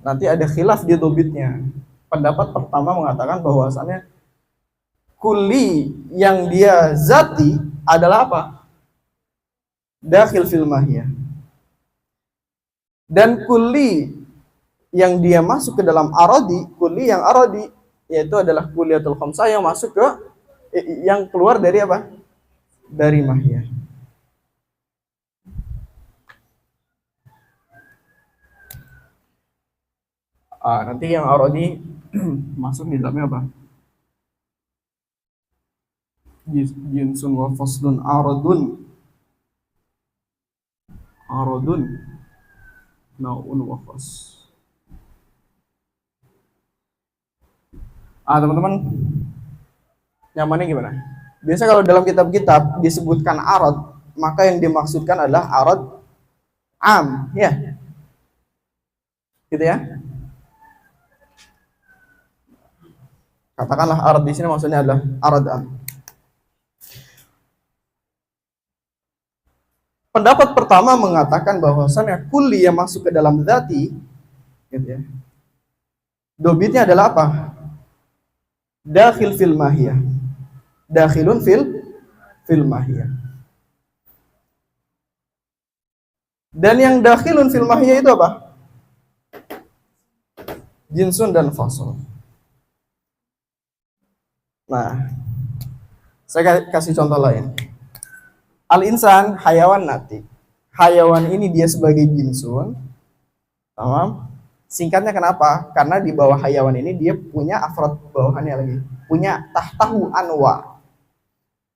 Nanti ada khilaf di dobitnya. Pendapat pertama mengatakan bahwasannya kuli yang dia zati adalah apa? Dakhil fil mahiyah. Dan kuli yang dia masuk ke dalam arodi, kuli yang arodi yaitu adalah kuliatul khamsah yang masuk ke yang keluar dari apa? Dari mahiyah. Nanti yang arodi masuk di dalamnya apa? Jinsun wa faslun aradun naun wa fas. Teman-teman nyamannya gimana? Biasa kalau dalam kitab-kitab disebutkan arad, maka yang dimaksudkan adalah arad am, ya. Gitu ya. Katakanlah arad di sini maksudnya adalah arad am. Pendapat pertama mengatakan bahwasannya kulli yang masuk ke dalam dzati, gitu ya. Dobitnya adalah apa? Dakhil fil mahiyah. Dakhilun fil mahiyah. Dan yang dakhilun fil mahiyah itu apa? Jinsun dan fasl. Nah, saya kasih contoh lain. Al-insan hayawan natik. Hayawan ini dia sebagai jinsun. Tamam? Singkatnya kenapa? Karena di bawah hayawan ini dia punya afrod bawahannya lagi. Punya tahtahu anwa.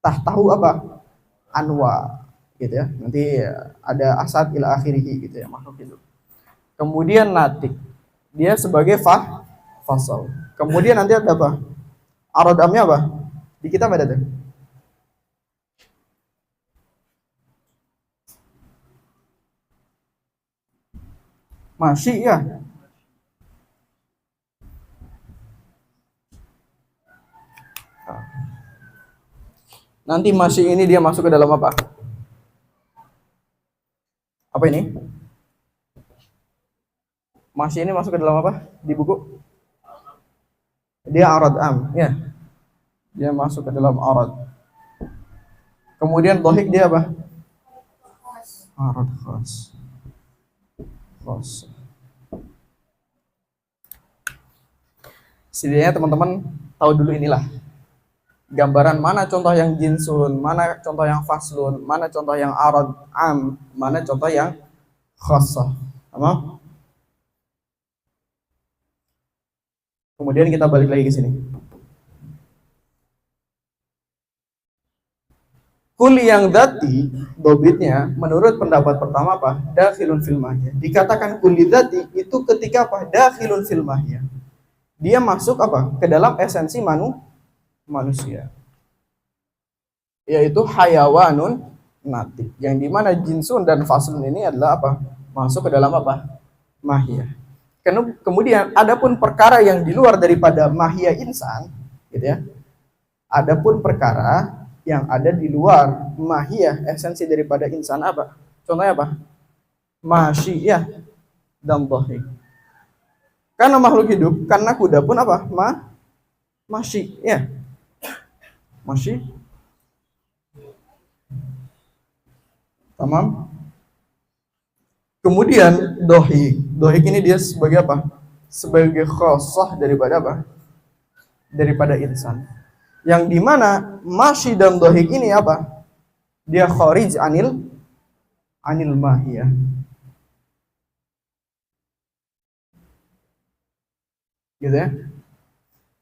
Tahtahu apa? Anwa. Gitu ya. Nanti ada asad ila akhirih gitu ya, makhluk itu. Kemudian natik. Dia sebagai fasal. Kemudian nanti ada apa? Arodamnya apa? Di kitab ada tuh. Masih ya. Nanti masih ini dia masuk ke dalam apa? Apa ini? Masih ini masuk ke dalam apa? Di buku? Dia arad am, ya. Dia masuk ke dalam arad. Kemudian dohik dia apa? Arad khas. Setidaknya teman-teman tahu dulu inilah gambaran mana contoh yang jinsun, mana contoh yang faslun, mana contoh yang arad am, mana contoh yang khassah. Apa? Kemudian kita balik lagi ke sini. Kuli yang dati, dobitnya, menurut pendapat pertama apa? Dakhilun fil mahiyah. Dikatakan kuli dati itu ketika apa? Dakhilun fil mahiyah. Dia masuk apa? Ke dalam esensi manusia. Yaitu hayawanun natik. Yang dimana jinsun dan faslun ini adalah apa? Masuk ke dalam apa? Mahiyah. Kemudian adapun perkara yang di luar daripada mahiyah insan, gitu ya. Adapun perkara yang ada di luar mahiyah esensi daripada insan apa? Contohnya apa? Masyiyah dan dhahik. Karena makhluk hidup, karena kuda pun apa? Masyi, ya. Masyi. Tamam. Kemudian dohik. Dohik ini dia sebagai apa? Sebagai khosoh daripada apa? Daripada insan. Yang dimana masyi dan dohik ini apa? Dia kharij anil mahiyah. Gitu ya.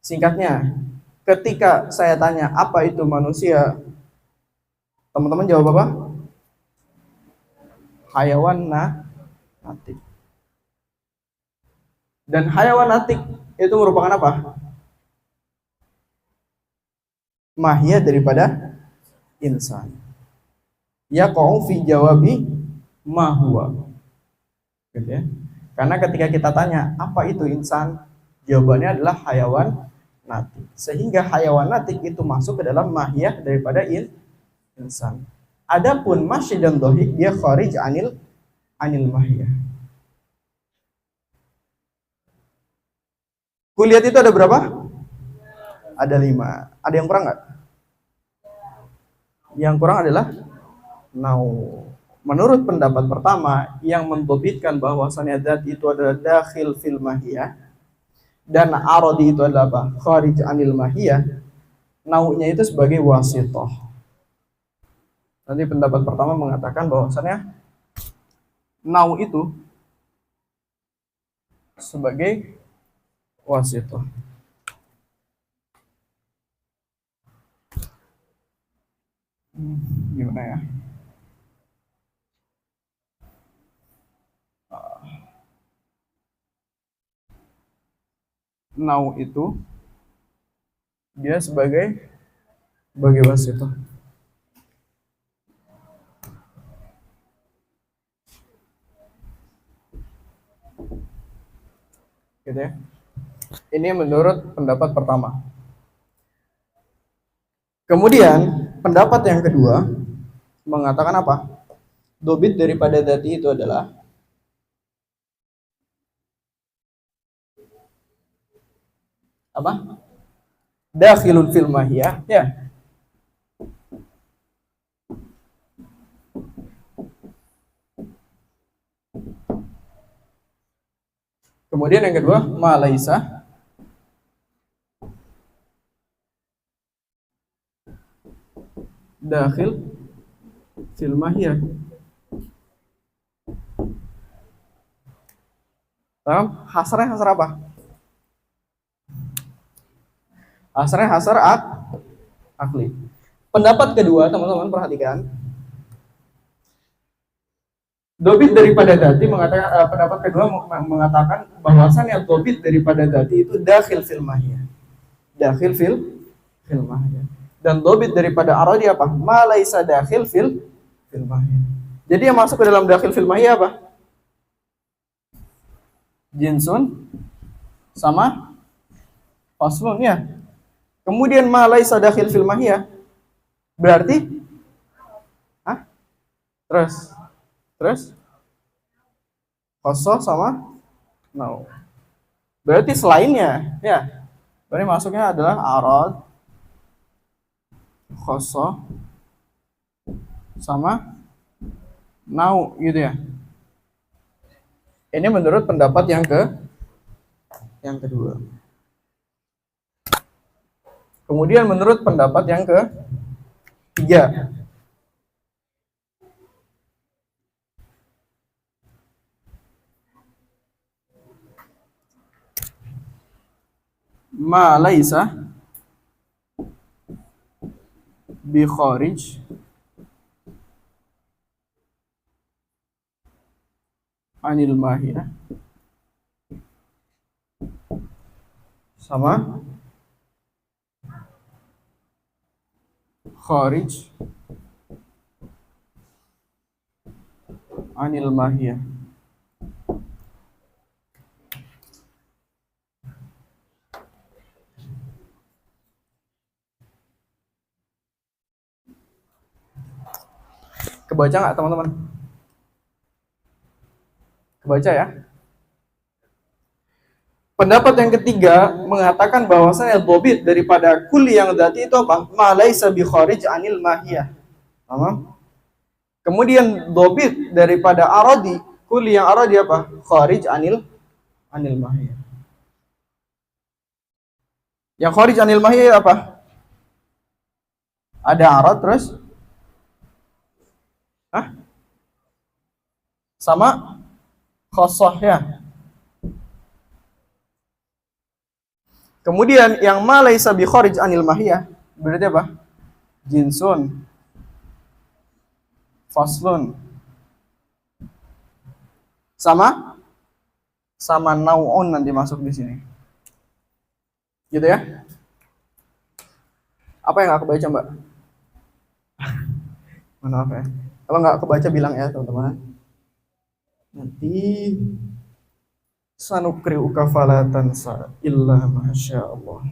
Singkatnya, ketika saya tanya apa itu manusia, teman-teman jawab apa? Hayawan natik. Dan hayawan natik itu merupakan apa? Mahiyah daripada insan. Ya qau fi jawabi ma huwa. Gitu ya. Karena ketika kita tanya apa itu insan, jawabannya adalah hayawan natik. Sehingga hayawan natik itu masuk ke dalam mahiyah daripada insan. Adapun masyi dan dohik dia kharij anil mahiyah. Kulihat itu ada berapa? Ada 5. Ada yang kurang nggak? Yang kurang adalah nau. Menurut pendapat pertama yang mendobitkan bahwasannya dzat itu adalah dakhil fil mahiyah dan aradi itu adalah apa? Kharij anil mahiyah. Naunya itu sebagai wasithah. Nanti pendapat pertama mengatakan bahwasannya nau itu sebagai wasithah. Gimana ya? Nau itu dia sebagai wasithah. Gitu ya. Ini menurut pendapat pertama. Kemudian pendapat yang kedua mengatakan apa? Dobit daripada dzati itu adalah apa? Dakhilun fil mahiyah, ya. Kemudian yang kedua, ma laisa dakhil fil mahiyah. Paham? Hasarnya hasar apa? Hasarnya hasar akli. Pendapat kedua, teman-teman perhatikan. Dobit daripada dati mengatakan pendapat kedua mengatakan bahwasannya dobit daripada dati itu dakhil fil mahiyah. Dakhil fil mahiyah. Dan dobit daripada aradi apa? Ma laisa dakhil fil mahiyah. Jadi yang masuk ke dalam dakhil fil mahiyah apa? Jinsun sama faslun, ya. Kemudian ma laisa dakhil fil mahiyah berarti terus khosoh sama nau. Berarti selainnya, ya. Berarti masuknya adalah arad, khosoh sama nau, gitu ya. Ini menurut pendapat yang kedua. Kemudian menurut pendapat yang ketiga, ma laisa bi kharij anil mahiyah sama kharij anil mahiyah. Kebaca nggak, teman-teman? Kebaca ya. Pendapat yang ketiga mengatakan bahwasanya dobit daripada kulli yang dzati itu apa? Ma laisa bi kharij anil mahiyah. Paham? Kemudian dobit daripada aradi, kulli yang aradi apa? Kharij anil mahiyah. Yang kharij anil mahiyah apa? Ada arad terus sama khosoh, ya. Kemudian yang ma laisa bi kharij anil mahiyah berarti apa? Jinsun, faslun, sama nau'un nanti masuk di sini. Gitu ya. Apa yang nggak kebaca, Mbak? Maaf ya. Kalau nggak kebaca bilang ya, teman-teman. Nanti sanukri'uka fala tansa illa masya Allah.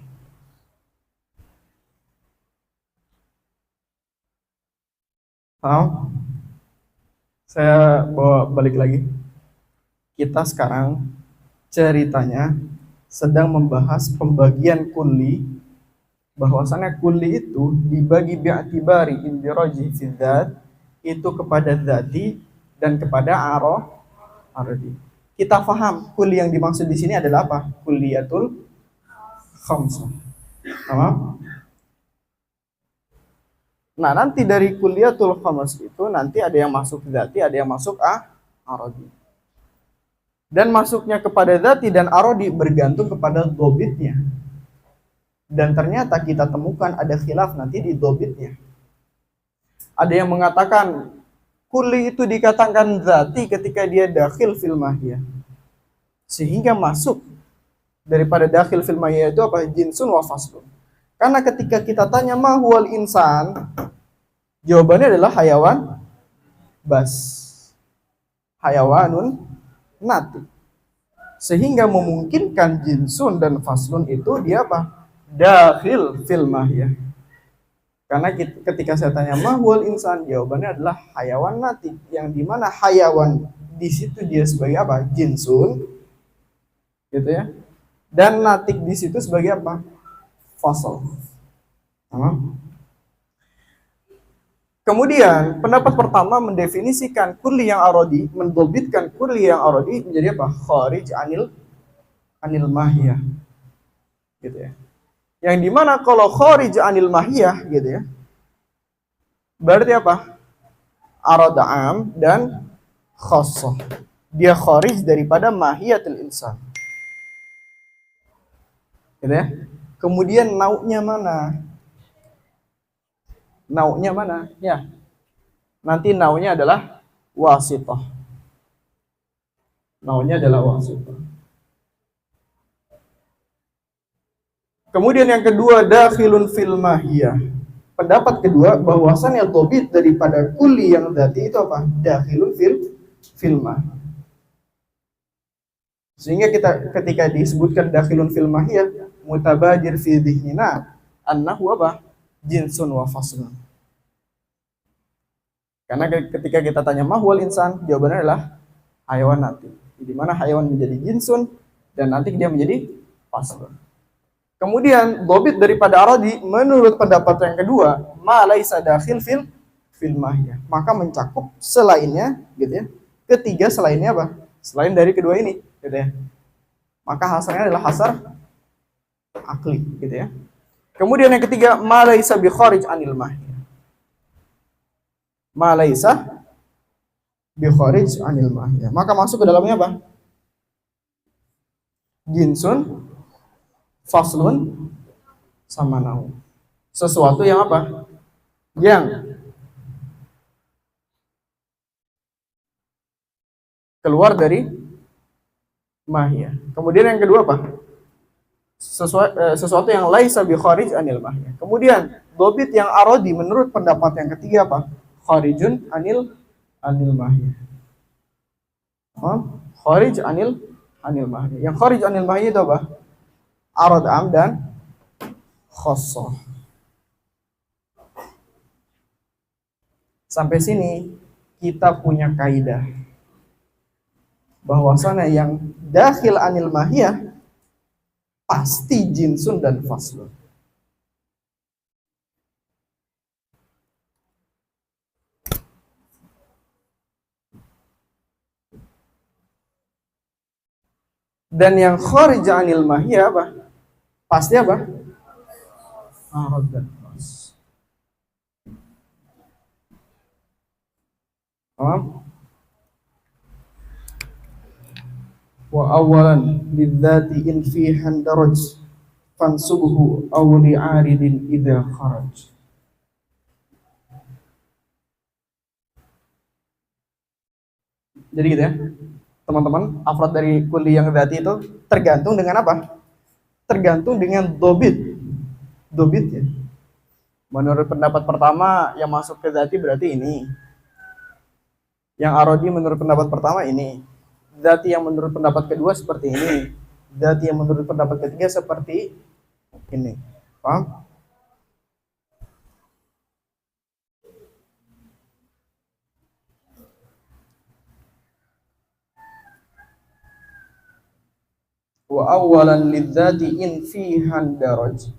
Saya bawa balik lagi. Kita sekarang ceritanya sedang membahas pembagian kulli, bahwasannya kulli itu dibagi bi'atibari indiraji fi dzat, itu kepada dzati dan kepada aradi. Kita paham kulli yang dimaksud di sini adalah apa? Kulliyatul khamsah. Paham? Nah, nanti dari kulliyatul khams itu nanti ada yang masuk dzati, ada yang masuk aradi. Dan masuknya kepada dzati dan aradi bergantung kepada dobitnya. Dan ternyata kita temukan ada khilaf nanti di dobitnya. Ada yang mengatakan kulli itu dikatakan dzati ketika dia dakhil fil mahiyah, sehingga masuk daripada dakhil fil mahiyah itu apa? Jinsun wa faslun. Karena ketika kita tanya ma huwal insan, jawabannya adalah hayawan bas, hayawanun nati. Sehingga memungkinkan jinsun dan faslun itu dia apa? Dakhil fil mahiyah. Karena ketika saya tanya mahwal insan, jawabannya adalah hayawan natik, yang dimana hayawan di situ dia sebagai apa? Jinsun, gitu ya. Dan natik di situ sebagai apa? Fasal. Kemudian pendapat pertama mendefinisikan kulli yang arodi, mendobitkan kulli yang arodi menjadi apa? Kharij anil mahiyah, gitu ya. Yang dimana kalau kharij anil mahiyah, gitu ya, berarti apa? Arada am dan khassah. Dia kharij daripada mahiyatul insan, gitu ya. Kemudian nau'nya mana? Nau'nya mana? Ya, nanti nau'nya adalah wasithah. Nau'nya adalah wasithah. Kemudian yang kedua, dakhilun fil mahiyah. Pendapat kedua, bahwasannya dobit daripada kulli yang dzati itu apa? Dakhilun fil mahiyah. Sehingga kita ketika disebutkan dakhilun fil mahiyah, mutabadir fi dhihnina annahu apa? Jinsun wa faslun. Karena ketika kita tanya mahwal insan, jawabannya adalah hayawan natik. Di mana hayawan menjadi jinsun dan nanti dia menjadi faslun. Kemudian dobit daripada aradi menurut pendapat yang kedua, ma laisa dakhil fil mahiyah. Maka mencakup selainnya, gitu ya. Ketiga selainnya apa? Selain dari kedua ini, gitu ya. Maka hasarnya adalah hasar akli, gitu ya. Kemudian yang ketiga, ma laisa bi kharij anil mahiyah. Ma laisa bi kharij anil mahiyah. Maka masuk ke dalamnya apa? Jinsun, faslun, sama nau. Sesuatu yang apa? Yang keluar dari mahiyah. Kemudian yang kedua apa? Sesuatu yang laisa bi kharij anil mahiyah. Kemudian dobit yang arodi menurut pendapat yang ketiga apa? Kharijun anil mahiyah. Kharij anil mahiyah. Yang kharij anil mahiyah itu apa? Arad am dan khassah. Sampai sini kita punya kaidah bahwasanya yang dakhil anil mahiyah pasti jinsun dan faslun. Dan yang kharij anil mahiyah apa? Pasti apa? Arad dan khas. Wa awalan lidzati in fihan daraj fansubhu aw li'aridin idza kharaj. Jadi gitu ya, teman-teman, afrad dari kulli yang dzati itu tergantung dengan apa? Tergantung dengan dobit ya. Menurut pendapat pertama yang masuk ke dzati berarti ini. Yang arodi menurut pendapat pertama ini. Dzati yang menurut pendapat kedua seperti ini. Dzati yang menurut pendapat ketiga seperti ini. Paham? Wa awalan lidzati in fihan daraj.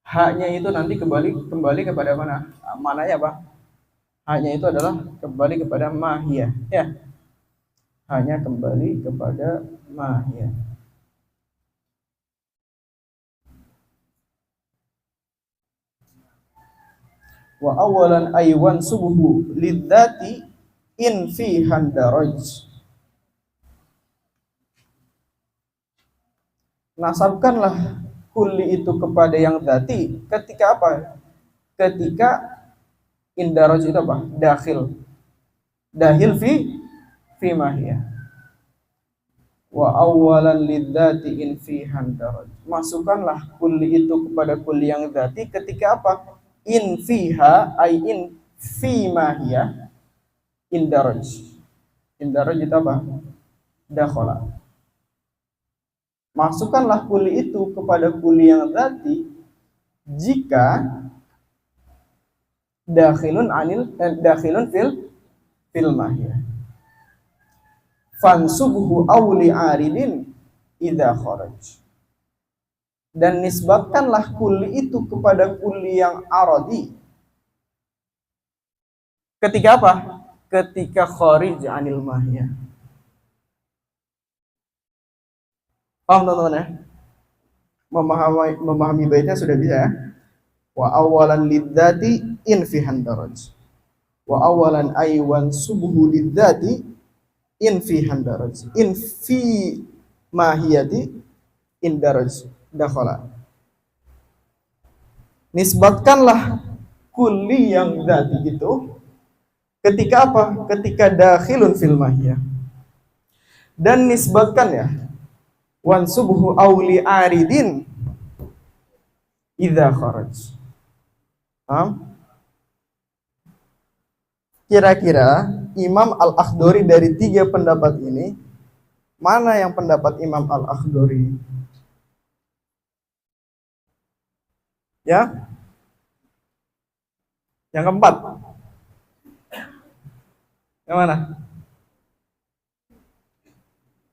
Haknya itu nanti kembali kepada mana? Mananya apa? Haknya itu adalah kembali kepada mahiyah, ya. Hanya kembali kepada mahiyah. Wa awalan aywan subuhu lidzati in fihan daraj. Nasabkanlah kulli itu kepada yang dzati ketika apa? Ketika indaraj itu apa? Dahil fi mahiyah. Wa awalan lidzati in fihan daraj. Masukkanlah kulli itu kepada kulli yang dzati ketika apa? In fiha ay in fi mahiyah indaraj. Indaraj itu apa? Dakhala. Masukkanlah kuli itu kepada kuli yang zati jika dakhilun fil mahiyah. Fansubhu awli aridin idza kharaj. Dan nisbatkanlah kuli itu kepada kuli yang aradi. Ketika apa? Ketika kharij anil mahiyah. Paham teman-teman ya? Memahami baitnya sudah bisa ya? Wa awalan lidzati in fi handaraj. Wa awalan aywan subhu lidzati in fi handaraj. In fi mahiyati indaraj dakhala. Nisbatkanlah kulli yang dzati itu ketika apa? Ketika dakhilun fil mahiyah. Dan nisbatkan ya wansubhu awli aridin idza kharaj. Kira-kira Imam Al-Akhdari dari 3 pendapat ini, mana yang pendapat Imam Al-Akhdari? Ya? Yang keempat? Yang mana?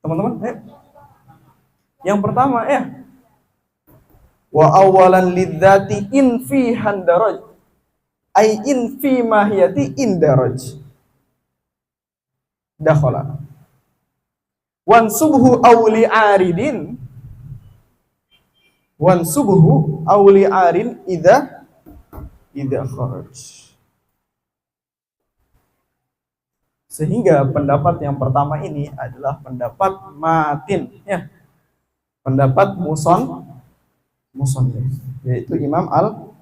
Teman-teman, yang pertama ya. Wa awalan lidzati in fi handaraj. Ay in fi mahiyati indaraj. Dakhala. Wansubhu awli aridin. Wansubhu awli arin idza kharaj. Sehingga pendapat yang pertama ini adalah pendapat matin ya. Pendapat musannif, yaitu Imam Al-Akhdari.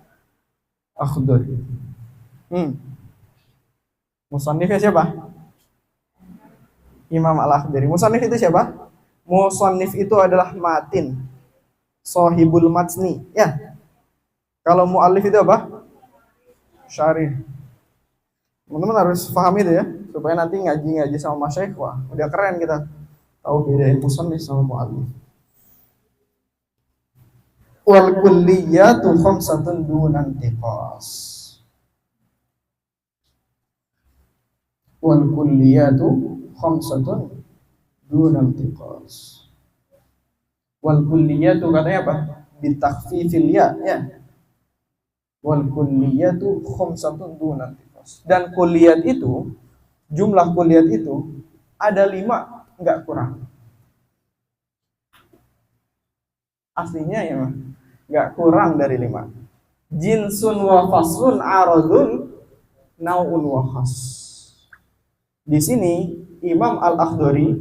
Musannifnya siapa? Imam Al-Akhdari. Musannif itu siapa? Musannif itu adalah matin, sahibul matni ya. Kalau muallif itu apa? Syarih. Teman-teman harus paham itu ya, supaya nanti ngaji sama masyayikh, wah udah keren kita tahu bedain musannif sama muallif. Wal kulliyatu khamsatun dunan tiqas. Wal kulliyatu khamsatun dunan tiqas. Wal kulliyatu katanya apa? Bitakhfifil ya. Wal kulliyatu khamsatun dunan tiqas. Dan kulliyat itu, jumlah kulliyat itu ada 5, enggak kurang. Aslinya ya, nggak kurang dari 5. Jinsun wa faslun aradun nau'un wa khas. Di sini Imam Al-Akhdari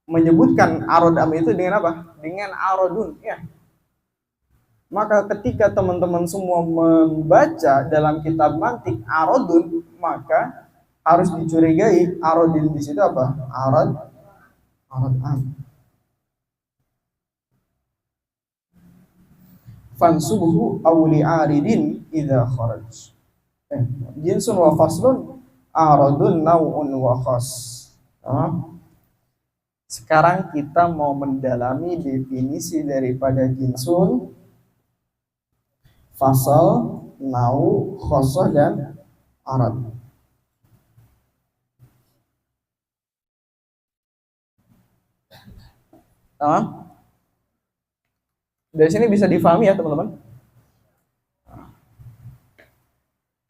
menyebutkan aradam itu dengan apa? Dengan aradun ya. Maka ketika teman-teman semua membaca dalam kitab mantik aradun, maka harus dicurigai aradin di situ apa? Arad am. Fansubhu awli aridin idza kharaj. Jinsun wa faslun aradun nau'un wa khas. Sekarang kita mau mendalami definisi daripada jinsun, fasal, nau, khosoh dan arad. Dari sini bisa difahami ya teman-teman.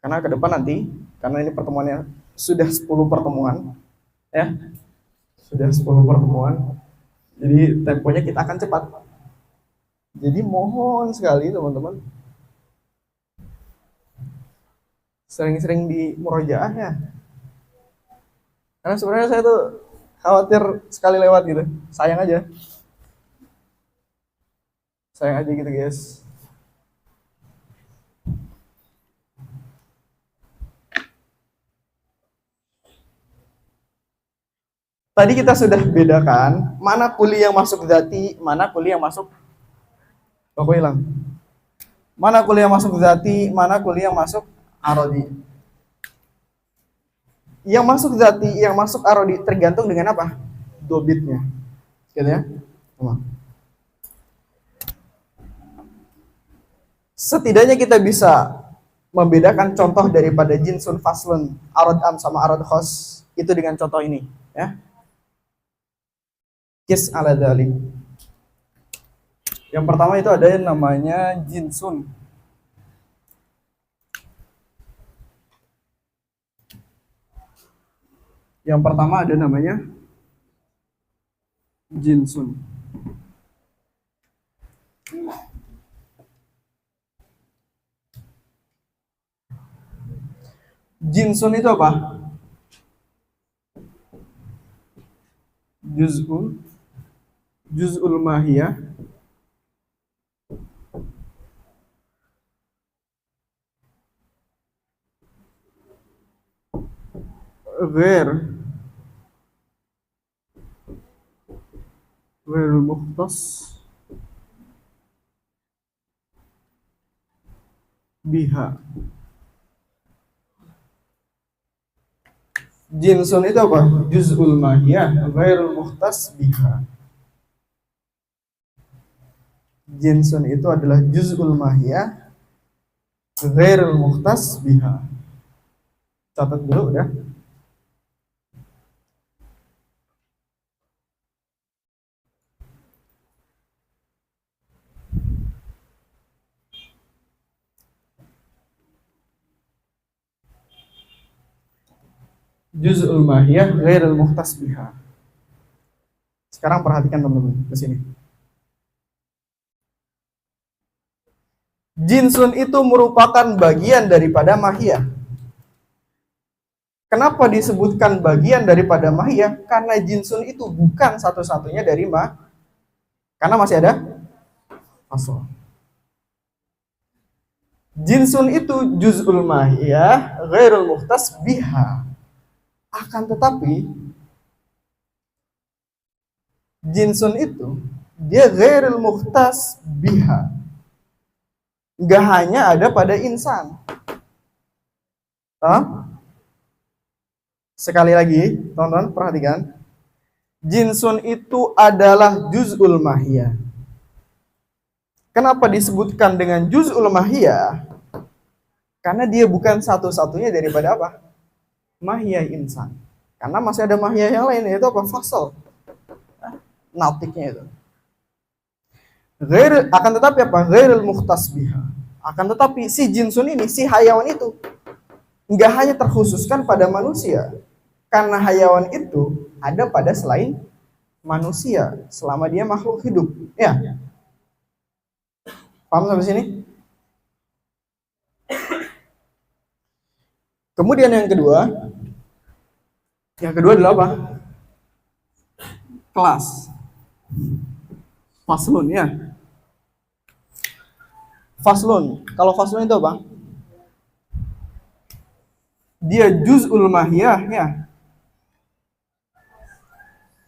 Karena ke depan nanti, karena ini pertemuannya sudah 10 pertemuan ya. Sudah 10 pertemuan. Jadi temponya kita akan cepat. Jadi mohon sekali teman-teman, sering-sering di murojaah ya. Karena sebenarnya saya tuh khawatir sekali lewat gitu. Sayang aja gitu guys. Tadi kita sudah bedakan mana kuliah yang masuk zati, mana kuliah yang masuk hilang. Mana kuliah yang masuk zati, mana kuliah yang masuk arodi. Yang masuk zati, yang masuk arodi tergantung dengan apa? Dobitnya. Gitu ya. Setidaknya kita bisa membedakan contoh daripada jinsun, faslun, arad am sama arad khos itu dengan contoh ini, ya. Kis ala dzalik. Yang pertama itu ada yang namanya jinsun. Yang pertama ada namanya jinsun. Jinsun itu apa? Juz'ul mahiyah ghair mukhtas biha. Jinsun itu apa? Juz'ul mahiyah ghairul mukhtas biha. Jinsun itu adalah juz'ul mahiyah ghairul mukhtas biha. Catat dulu ya. Juz'ul mahiyah ghairul mukhtas biha. Sekarang perhatikan teman-teman ke sini. Jinsun itu merupakan bagian daripada mahiyah. Kenapa disebutkan bagian daripada mahiyah? Karena jinsun itu bukan satu-satunya dari karena masih ada fasl. Jinsun itu juz'ul mahiyah ghairul mukhtas biha. Akan tetapi jinsun itu dia ghairul mukhtas biha. Gak hanya ada pada insan. Sekali lagi, teman-teman perhatikan. Jinsun itu adalah juz'ul mahiyah. Kenapa disebutkan dengan juz'ul mahiyah? Karena dia bukan satu-satunya daripada apa? Mahiyah insan. Karena masih ada mahiyah yang lain, yaitu apa? Fasl. Nautiknya itu. Akan tetapi apa? Ghairul mukhtas biha. Akan tetapi si jinsun ini, si hayawan itu nggak hanya terkhususkan pada manusia. Karena hayawan itu ada pada selain manusia selama dia makhluk hidup. Ya. Paham sampai sini? Kemudian yang kedua adalah apa? Kelas. Faslun ya. Faslun. Kalau faslun itu apa? Dia juz'ul mahiyah ya.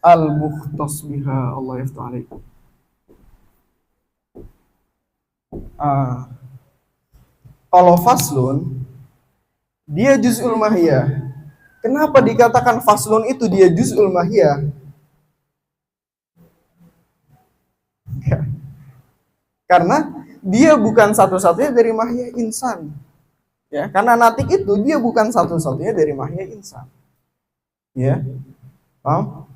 Al-mukhtas biha, Allah yaftah alaik. Kalau faslun dia juz'ul mahiyah. Kenapa dikatakan faslun itu dia juz'ul mahiyah? Karena dia bukan satu-satunya dari mahiyah insan. Ya, karena natik itu dia bukan satu-satunya dari mahiyah insan. Ya. Paham?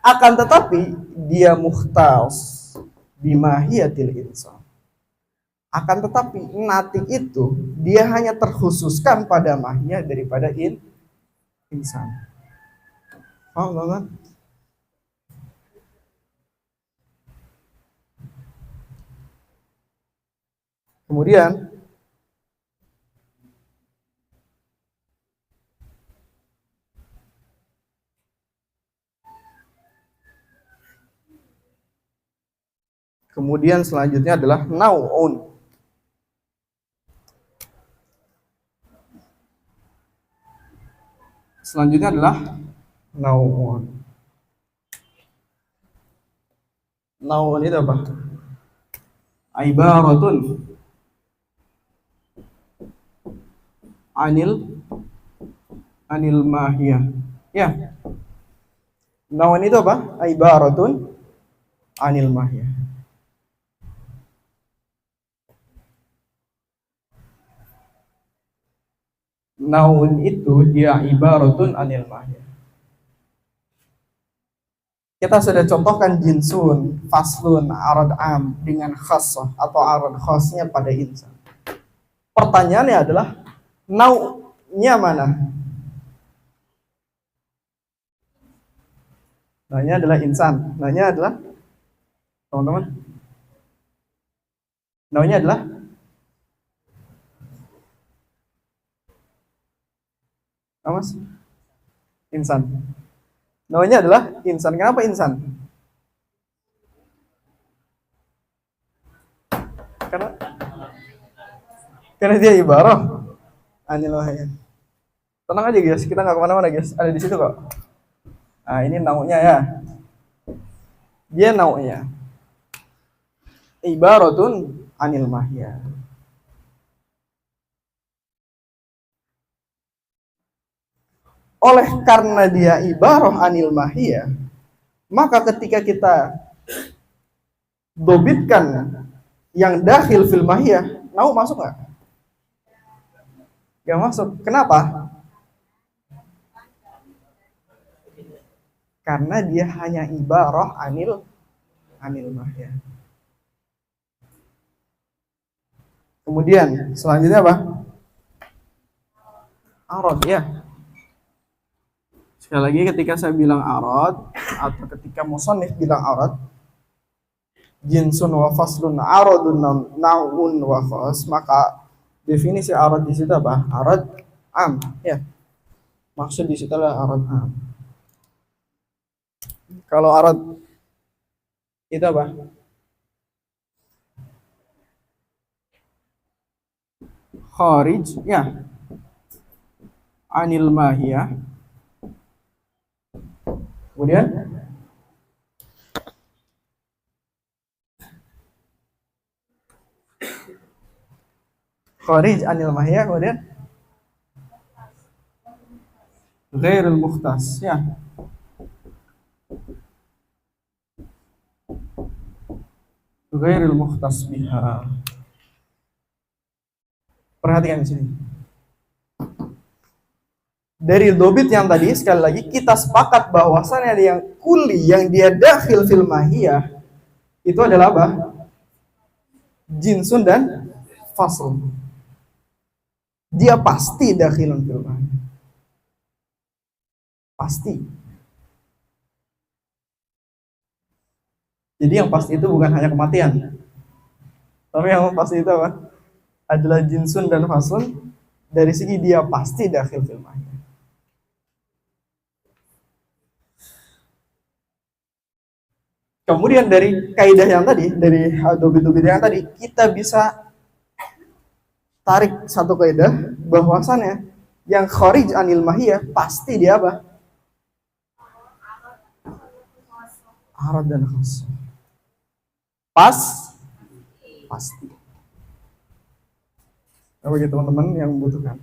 Akan tetapi dia mukhtas bimahiyatil insan. Akan tetapi natik itu dia hanya terkhususkan pada mahiyah daripada insan. Paham banget? Kemudian selanjutnya adalah nau'un. Selanjutnya adalah nau'un. Nau'un itu apa? Ibaratun anil mahiyah. Ya. Nau'un itu apa? Ibaratun anil mahiyah. naun itu dia ibaratun anil mahya. Kita sudah contohkan jinsun, faslun, arad am dengan khassah atau arad khasnya pada insan. Pertanyaannya adalah naunya mana? Naunya adalah insan. Naunya adalah teman-teman. Naunya adalah apa, Mas? Insan. Naunya adalah insan. Kenapa insan? Karena dia ibarah anil mahya. Tenang aja guys, kita nggak kemana-mana guys. Ada di situ kok. Nah ini naunya ya. Dia naunya ibaratun anil mahya. Oleh karena dia ibarah anil mahya, maka ketika kita dobitkan yang dakhil fil mahya, nau masuk nggak? Nggak masuk. Kenapa? Karena dia hanya ibarah anil mahya. Kemudian selanjutnya apa? Arad ya. Sekali lagi ketika saya bilang arad atau ketika musannif bilang arad, jinsun wa faslun aradun naun wa khas, maka definisi arad di situ apa? Arad am ya. Maksud di situ adalah arad am. Kalau arad itu apa? Kharij ya anil mahiyah. Kemudian kharij anil mahiyah, kemudian ghairul mukhtas ya. Ghairul mukhtas biha. Perhatikan di sini. Dari dobit yang tadi, sekali lagi kita sepakat bahwasannya ada yang kuli, yang dia dakhil fil mahiyah, itu adalah apa? Jinsun dan fasl. Dia pasti dakhilun fil mahiyah. Pasti. Jadi yang pasti itu bukan hanya kematian, tapi yang pasti itu apa? Adalah jinsun dan faslun. Dari segi dia pasti dakhil fil mahiyah. Kemudian dari kaidah yang tadi, dari dobit-dobit yang tadi, kita bisa tarik satu kaidah bahwasannya yang kharij anil mahiyah pasti dia apa? Arad dan khas. Pasti. Bagi teman-teman yang membutuhkan.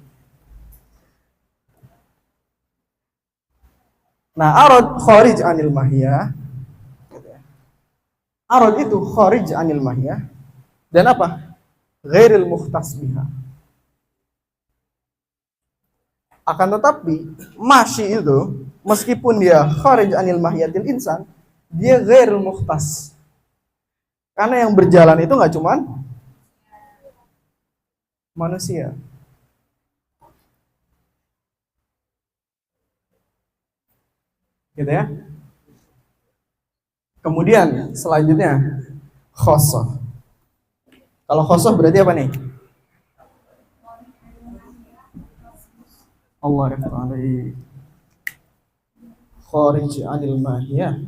Nah, arad kharij anil mahiyah. Arad itu kharij anil mahiyah dan apa? Ghairil mukhtas biha. Akan tetapi masyi itu meskipun dia kharij anil mahiyatil insan, dia ghairil mukhtas. Karena yang berjalan itu nggak cuman manusia. Gitu ya. Kemudian selanjutnya khosoh. Kalau khosoh berarti apa nih? Allah alaihi kharij anil mahiyah.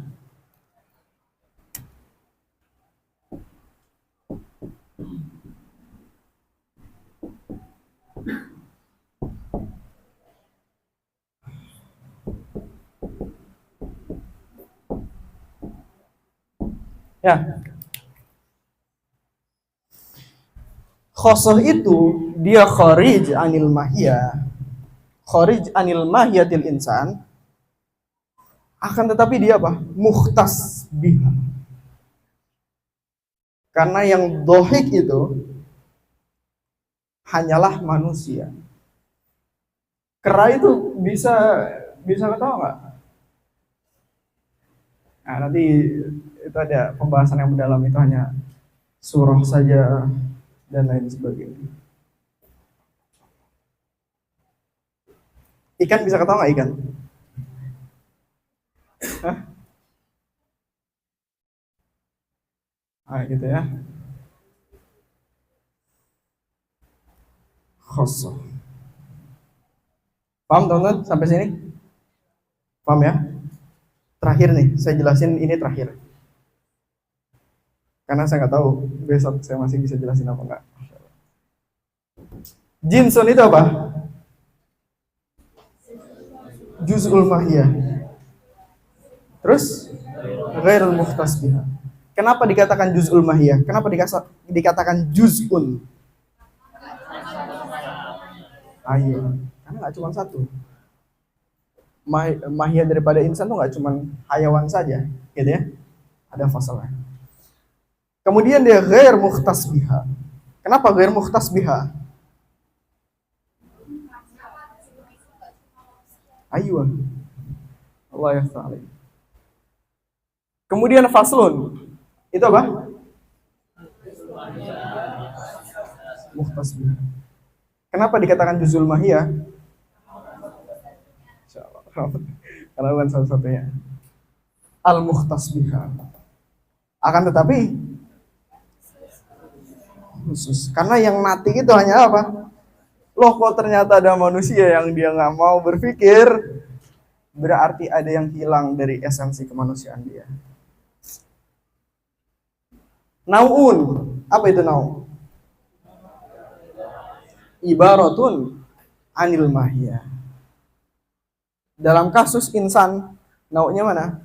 Ya. Khosoh itu dia kharij anil mahiyah. Kharij anil mahiyatil insan. Akan tetapi dia apa? Mukhtas biha. Karena yang dohik itu hanyalah manusia. Kera itu bisa bisa ketawa nggak? Nah, nanti itu ada pembahasan yang mendalam, itu hanya surah saja dan lain sebagainya. Ikan bisa ketawa nggak ikan? Hah? Ah, gitu ya. Khosoh. Paham teman-teman sampai sini? Paham ya? Terakhir nih, saya jelasin ini terakhir. Karena saya nggak tahu besok saya masih bisa jelasin apa enggak. Jinsun itu apa? Juz'ul mahiyah. Terus ghairul mukhtas biha. Kenapa dikatakan juz'ul mahiyah? Kenapa dikatakan juz'un? Ayo, karena nggak cuma satu. Mahiyah daripada insan tuh nggak cuma hayawan saja, gitu ya. Ada fasalnya. Kemudian dia ghair mukhtas biha. Kenapa ghair mukhtas biha? Ayo, Allah ya ta'ala. Kemudian faslun, itu apa? Mukhtas biha. Kenapa dikatakan juzul mahiyah? Karena bukan satu-satunya. Al-mukhtas biha. Akan tetapi khusus. Karena yang mati itu hanya apa? Loh, kok ternyata ada manusia yang dia nggak mau berpikir, berarti ada yang hilang dari esensi kemanusiaan dia. Nau'un, apa itu nau'? Ibaratun anil mahiyah. Dalam kasus insan, nau'nya mana?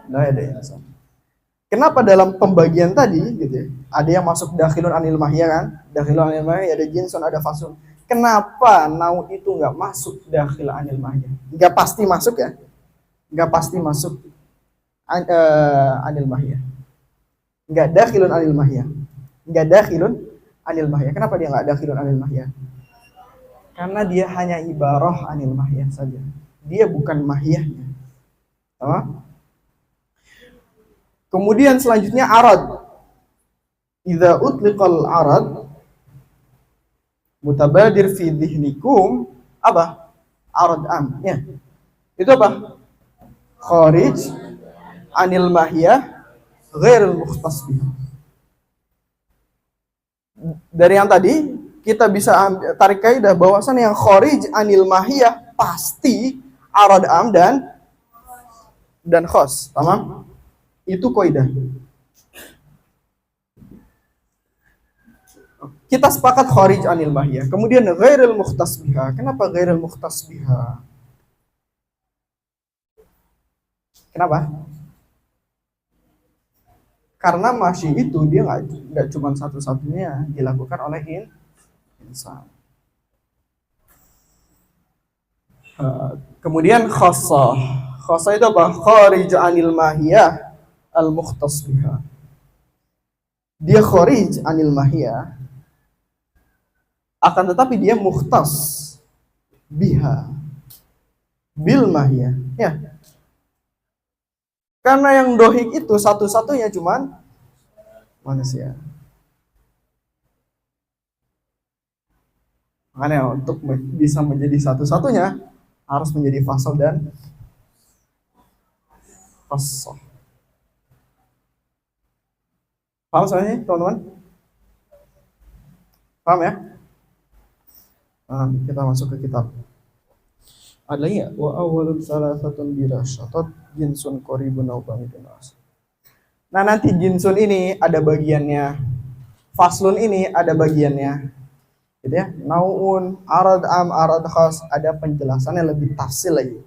Nggak ada insan. Kenapa dalam pembagian tadi gitu ya, ada yang masuk dakhilun anil mahiyah kan? Dakhilun anil mahiyah, ada jinsun, ada fasun. Kenapa nau itu nggak masuk dakhil anil mahiyah? Nggak pasti masuk ya? Nggak pasti masuk anil mahiyah. Nggak dakhilun anil mahiyah. Nggak dakhilun anil mahiyah. Kenapa dia nggak dakhilun anil mahiyah? Karena dia hanya ibarah anil mahiyah saja. Dia bukan mahiyahnya. Sama? Kemudian selanjutnya arad. Idza utliqal arad mutabadir fi dhihnikum apa? Arad am. Ya. Itu apa? Kharij anil mahiyah ghairul mukhtas biha. Dari yang tadi kita bisa tarik kaidah bahwasannya yang kharij anil mahiyah pasti arad am dan khos. Paham? Itu kaidah. Kita sepakat kharij anil mahiyah. Kemudian ghairul mukhtas biha. Kenapa ghairul mukhtas biha? Kenapa? Karena masih itu dia nggak cuma satu-satunya dilakukan oleh insan. Kemudian khossah. Khossah itu apa? Kharij anil mahiyah al-mukhtas biha. Dia kharij anil mahiyah, akan tetapi dia mukhtas biha, bil mahiyah. Ya. Karena yang dohik itu satu-satunya cuman manusia. Makanya untuk bisa menjadi satu-satunya harus menjadi fasal dan fasal. Paham soalnya teman-teman? Paham ya? Nah, kita masuk ke kitab. Ada lagi nggak? Wa awwalun salasatun bila syatat jinsun qaribun aw ba'idun. Nah, nanti jinsun ini ada bagiannya. Faslun ini ada bagiannya. Gitu ya. Nau'un, arad am, arad khas, ada penjelasannya lebih tafsil lagi.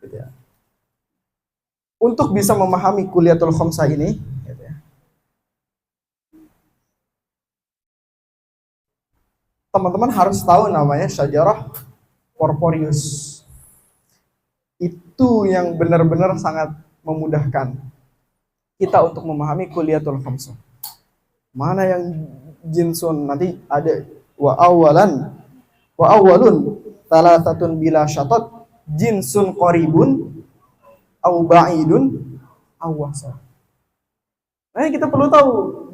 Gitu ya. Untuk bisa memahami kuliatul khamsah ini, gitu ya, teman-teman harus tahu namanya syajarah Porporius. Itu yang benar-benar sangat memudahkan kita untuk memahami kuliatul khamsah. Mana yang jinsun, nanti ada wa awalun Thalathatun bila syatat jinsun qaribun au ba'idun au wasa. Nah, kita perlu tahu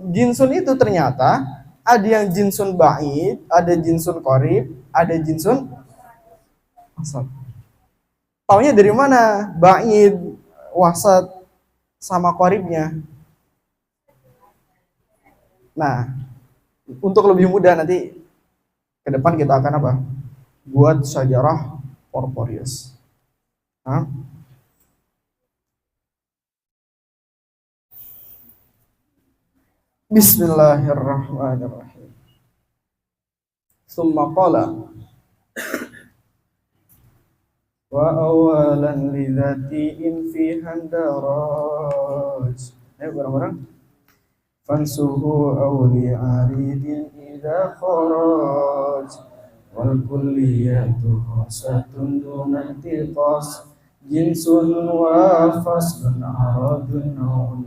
jinsun itu ternyata ada yang jinsun ba'id, ada jinsun qarib, ada jinsun wasat. Taunya dari mana? Ba'id, wasat, sama qaribnya. Nah, untuk lebih mudah nanti ke depan kita akan apa? Buat syajarah Porporius. Nah, Bismillahirrahmanirrahim. Summa qala wa awalan lidzati in fi handaraj. Ayo bareng-bareng. Fansuhu awli aridin idza kharaj wal kulliyatu khasatun dunantiqas jinsun wa faslun aradun naun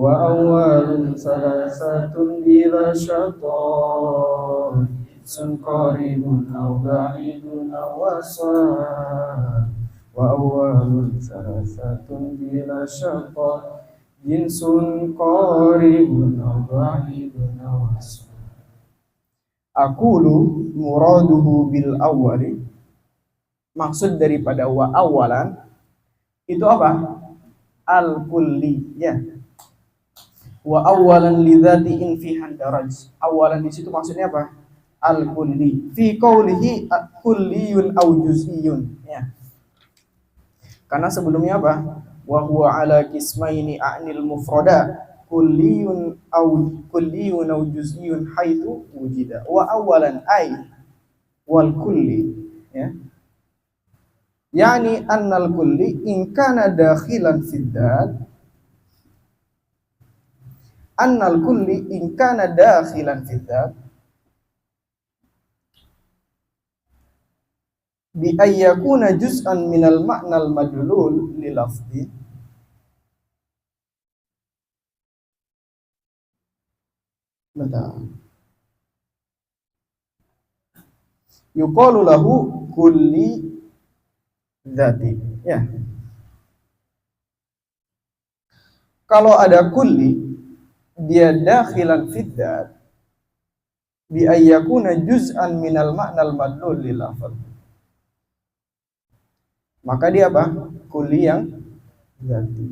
wa awalun salasatun bila syaitan sun qaribun aw ba'idun aw wasat wa awalun salasatun bila syaitan jinsun qaribun aw ba'idun aw wasat. Aqulu muraduhu bil awwali, maksud daripada wa awalan itu apa? Al kulli, ya. Wa awalan lidzati in fi handaraj. Awalan di situ maksudnya apa? Al kulli. Fi qaulihi kulliyun aw juz'iyun, ya. Karena sebelumnya apa? Wa huwa ala qismaini a'nil mufrada kulliyun aw juz'iyun haitsu wujida. Wa awalan ay wal kulli, ya. Yani annal kulli in kana dakhilan fid dat annal kulli in kana dakhilan fi dzat bi ayyakuna juz'an minal ma'nal madlul li lafzi yuqalu lahu kulli dzati, ya. Kalau ada kulli dia dakhilan fi dzat bi ayyakuna juz'an minal ma'nal madlul li lafz, maka dia apa? Kulli yang dzati.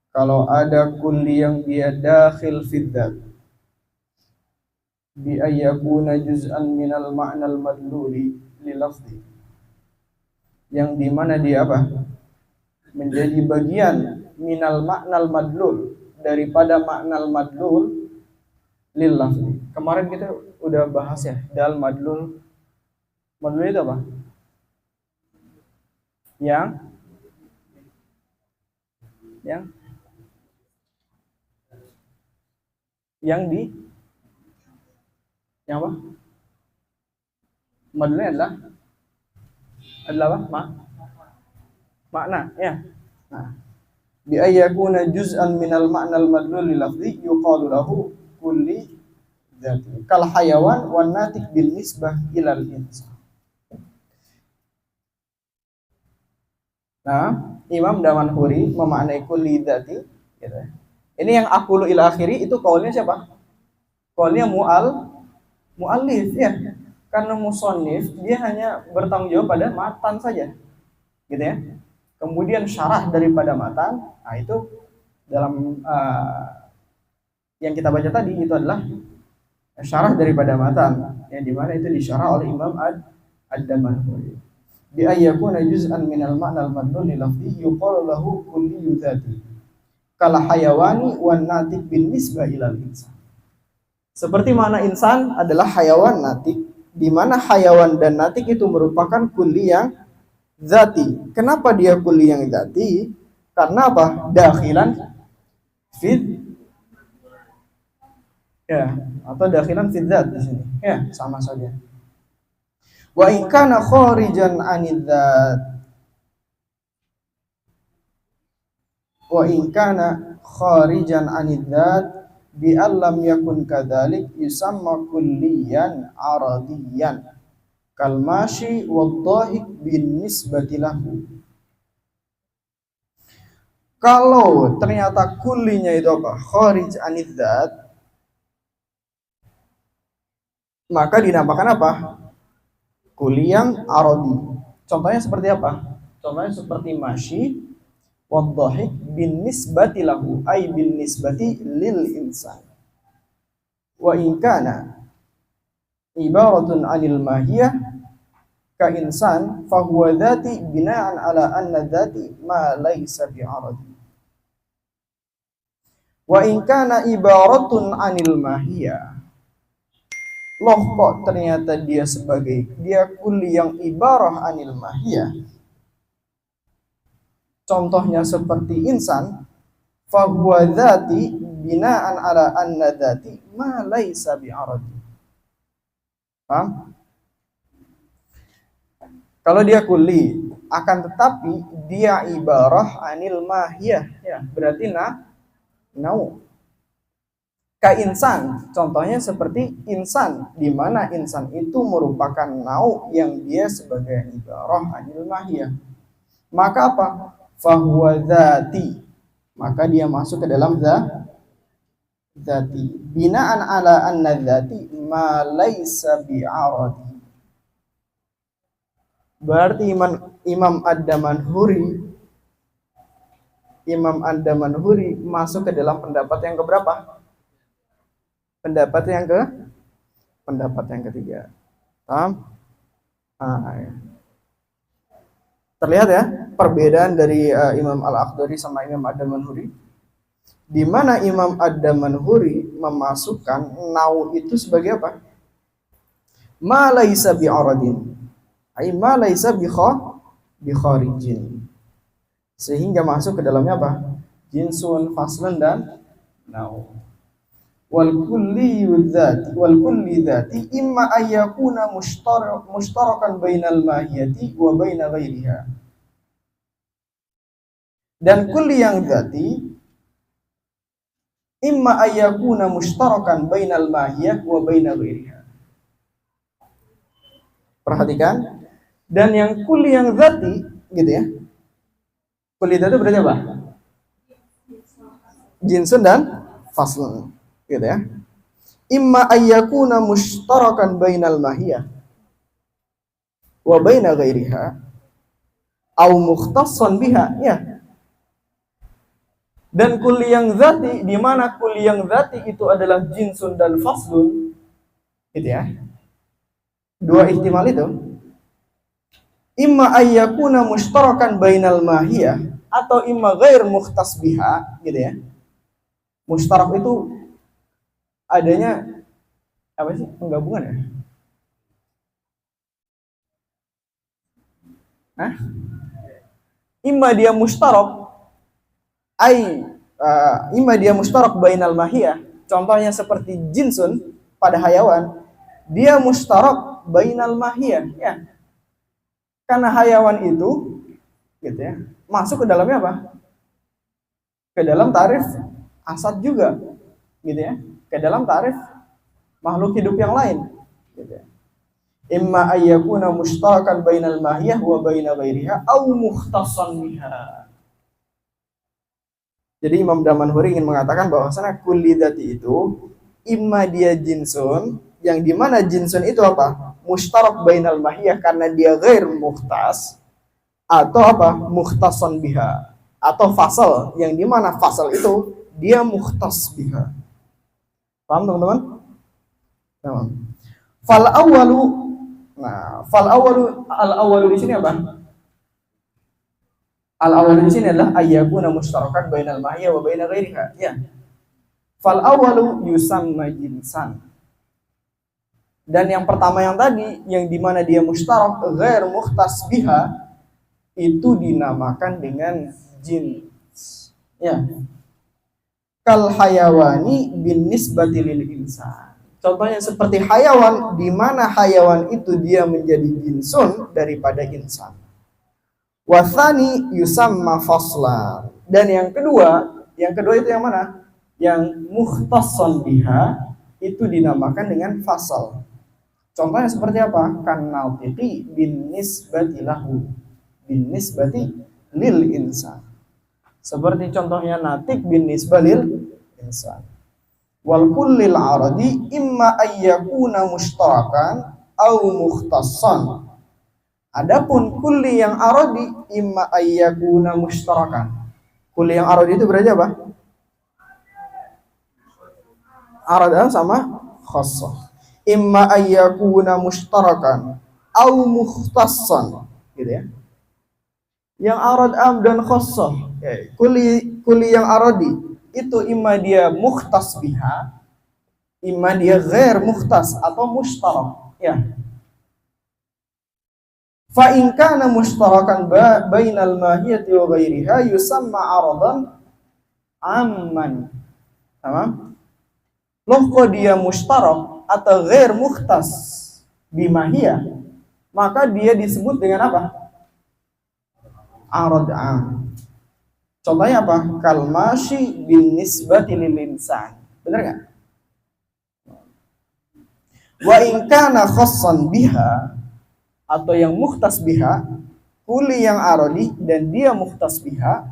Kalau ada kulli yang dia dakhil fi dzat bi ayyakuna juz'an minal ma'nal madlul li lafz, yang di mana dia apa? Menjadi bagian minal ma'nal madlul, daripada maknal madlul lil lafzi. Kemarin kita udah bahas ya, dal madlul. Madlul itu apa? Yang apa? Madlulnya adalah apa? Makna, ya. Nah, bi ayyakuna juz'an minal ma'nal madlul li lafzi yuqalu lahu kulli dzati kal hayawan wan natik bil nisbah ilal insan. Nah, Imam Damanhuri memaknai kulli dzati, gitu. Ini yang aqulu ila akhiri itu qaulnya siapa? Qaulnya muallif, ya. Karena musannif dia hanya bertanggung jawab pada matan saja, gitu ya. Kemudian syarah daripada matan, nah itu dalam yang kita baca tadi itu adalah syarah daripada matan, yang dimana itu disyarah oleh Imam Ad-Damanhuri. Bi ayyakuna juz'an minal ma'nal madlul li lafzi yuqalu lahu kulli dzati kal hayawani wan natik bin nisbah ilal insan. Seperti mana insan adalah hayawan natik, di mana hayawan dan natik itu merupakan kulli yang dzati. Kenapa dia kulli yang dzati? Karena apa? Dakhilan fid, ya, atau dakhilan fid dzat di sini. Ya, sama saja. Wa in kana kharijan 'anid dzat. Wa in kana kharijan 'anid dzat bi allam yakun kadzalik yusamma kulliyan aradiyan. kalmashi wadhahik bin nisbati lahu. Kalau ternyata kullinya itu apa? Kharij anidzat, maka dinamakan apa? Kuli yang arodi. Contohnya seperti apa? Contohnya seperti masyi wadhahik bin nisbati lahu, ay bin nisbati lil insan. Wa in kana ibaratun anil mahiyah ka insan fahuwa dhati bina'an ala anna dhati ma laysa bi'aradi. Wa in kana ibaratun anil mahiyah, loh kok ternyata dia kuli yang ibarah anil mahiyah, contohnya seperti insan, fahuwa dhati bina'an ala anna dhati ma laysa bi'aradi. Paham? Kalau dia kuli, akan tetapi dia ibarah anil mahiyah, ya, berarti nau. Ka insan, contohnya seperti insan, di mana insan itu merupakan nau yang dia sebagai ibarah anil mahiyah. Maka apa? Fahuwa dzati, maka dia masuk ke dalam dzati. Binaan ala anna dzati ma laysa bi'aradi. Berarti Imam Ad-Damanhuri masuk ke dalam pendapat yang keberapa? Pendapat yang ketiga. Paham? Ya. Terlihat ya perbedaan dari Imam Al-Akhdari sama Imam Ad-Damanhuri, di mana Imam Ad-Damanhuri memasukkan nau itu sebagai apa? Ma laisa bi'aradin, ay ma laisa bikharijin, sehingga masuk ke dalamnya apa? Jinsun, faslun, dan nau. Wal kulli dzati imma ayyakuna mushtarakan bainal mahiyati wa baina ghairiha. Dan kulli yang dzati imma ayyakuna mushtarakan bainal mahiyah wa baina ghairiha. Perhatikan, dan yang kulli yang dzati gitu ya. Kulli dzati berarti apa? Jinsun dan faslun, gitu ya. Imma ayyakuna mushtarakan bainal mahiyah wa baina ghairiha au mukhtassan biha, ya. Dan kulli yang dzati, di mana kulli yang dzati itu adalah jinsun dan faslun, gitu ya. Dua ihtimal itu. Imma ayyakuna mushtarakan bainal mahiyah, atau imma ghair mukhtas biha, gitu ya. Mushtarak itu adanya apa sih? Penggabungan ya? Hah? Imma dia mushtarak, imma dia mushtarak bainal mahiyah. Contohnya seperti jinsun pada hayawan, dia mushtarak bainal mahiyah, ya. Karena hayawan itu gitu ya, masuk ke dalamnya apa? Ke dalam tarif asad juga, gitu ya. Ke dalam tarif makhluk hidup yang lain, gitu ya. Imma ayyakuna mushtarakan bainal mahiyah wa baina ghairiha au mukhtassan biha. Jadi Imam Damanhuri ingin mengatakan bahwasanya kulli dzati itu imma dia jinsun, yang dimana jinsun itu apa? Mushtarak bainal mahiyah karena dia ghair mukhtas, atau apa? Mukhtassan biha, atau fasal, yang dimana fasal itu dia mukhtas biha. Paham teman-teman? Paham. Fal awwalu, al awwalu di sini apa? Al awwalu di sini adalah ayyakuna mushtarakan bainal mahiyah wa baina ghairiha, ya. Fal awwalu yusamma jinsan. Dan yang pertama yang tadi, yang dimana dia mushtarak ghair mukhtas biha, itu dinamakan dengan jins, ya. Kal hayawani bin nisbati lil insan. Contohnya seperti hayawan, di mana hayawan itu dia menjadi jinsun daripada insan. Wathani yusamma faslan. Dan yang kedua itu yang mana? Yang mukhtassan biha, itu dinamakan dengan fasal. Contohnya seperti apa? Kan nautiqi bin nisbati lahu, bin nisbati lil insan. Seperti contohnya natik bin nisbalil insan. Wal kullil aradi imma ayyakuna mushtarakan au mukhtassan. Adapun kulli yang aradi imma ayyakuna mushtarakan. Kulli yang aradi itu berarti apa? Arad sama khassah. Imma ayyakuna mushtarakan au mukhtassan, gitu ya. Yang arad am dan khassah, kuli yang aradi itu imma dia mukhtas biha, imma dia ghair mukhtas atau mushtarak, ya. Fa in kana mushtarakan bainal mahiyati wa ghairiha yusamma aradan amman. Tamam? Loh kok dia mushtarak atau ghair mukhtas bimahiyah, maka dia disebut dengan apa? Arad am. Contohnya apa? Kalmashi bin nisbati lil insan. Benar enggak? Wa in kana khassan biha, atau yang mukhtas biha, kuli yang aradi dan dia mukhtas biha,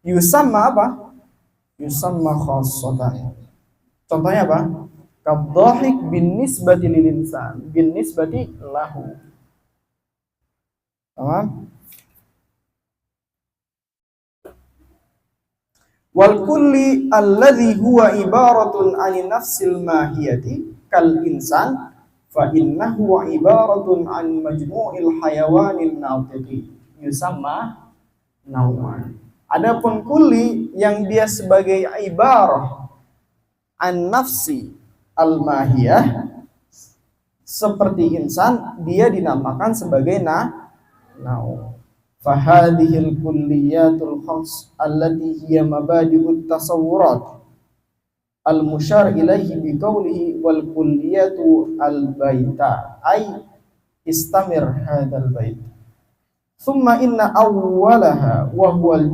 yusamma apa? Yusamma khassatan. Contohnya apa? Kadhahik bin nisbati lil insan, bin nisbati lahu. Paham? Wal kulli alladhi huwa ibaratun 'ani nafsil mahiyati kal insan fa innahu ibaratun 'an majmu'il hayawanil natiqi yusamma nauman. Adapun kulli yang dia sebagai ibarah an nafsi al mahiyah seperti insan, dia dinamakan sebagai nau. Fahadhil kulliyatul khams allati hiya mabadi'ut tasawurat al-musyar ilaihi biqaulihi wal kulliyatu al-baita ay istamir hadzal bait. Thumma inna awwalaha wa huwal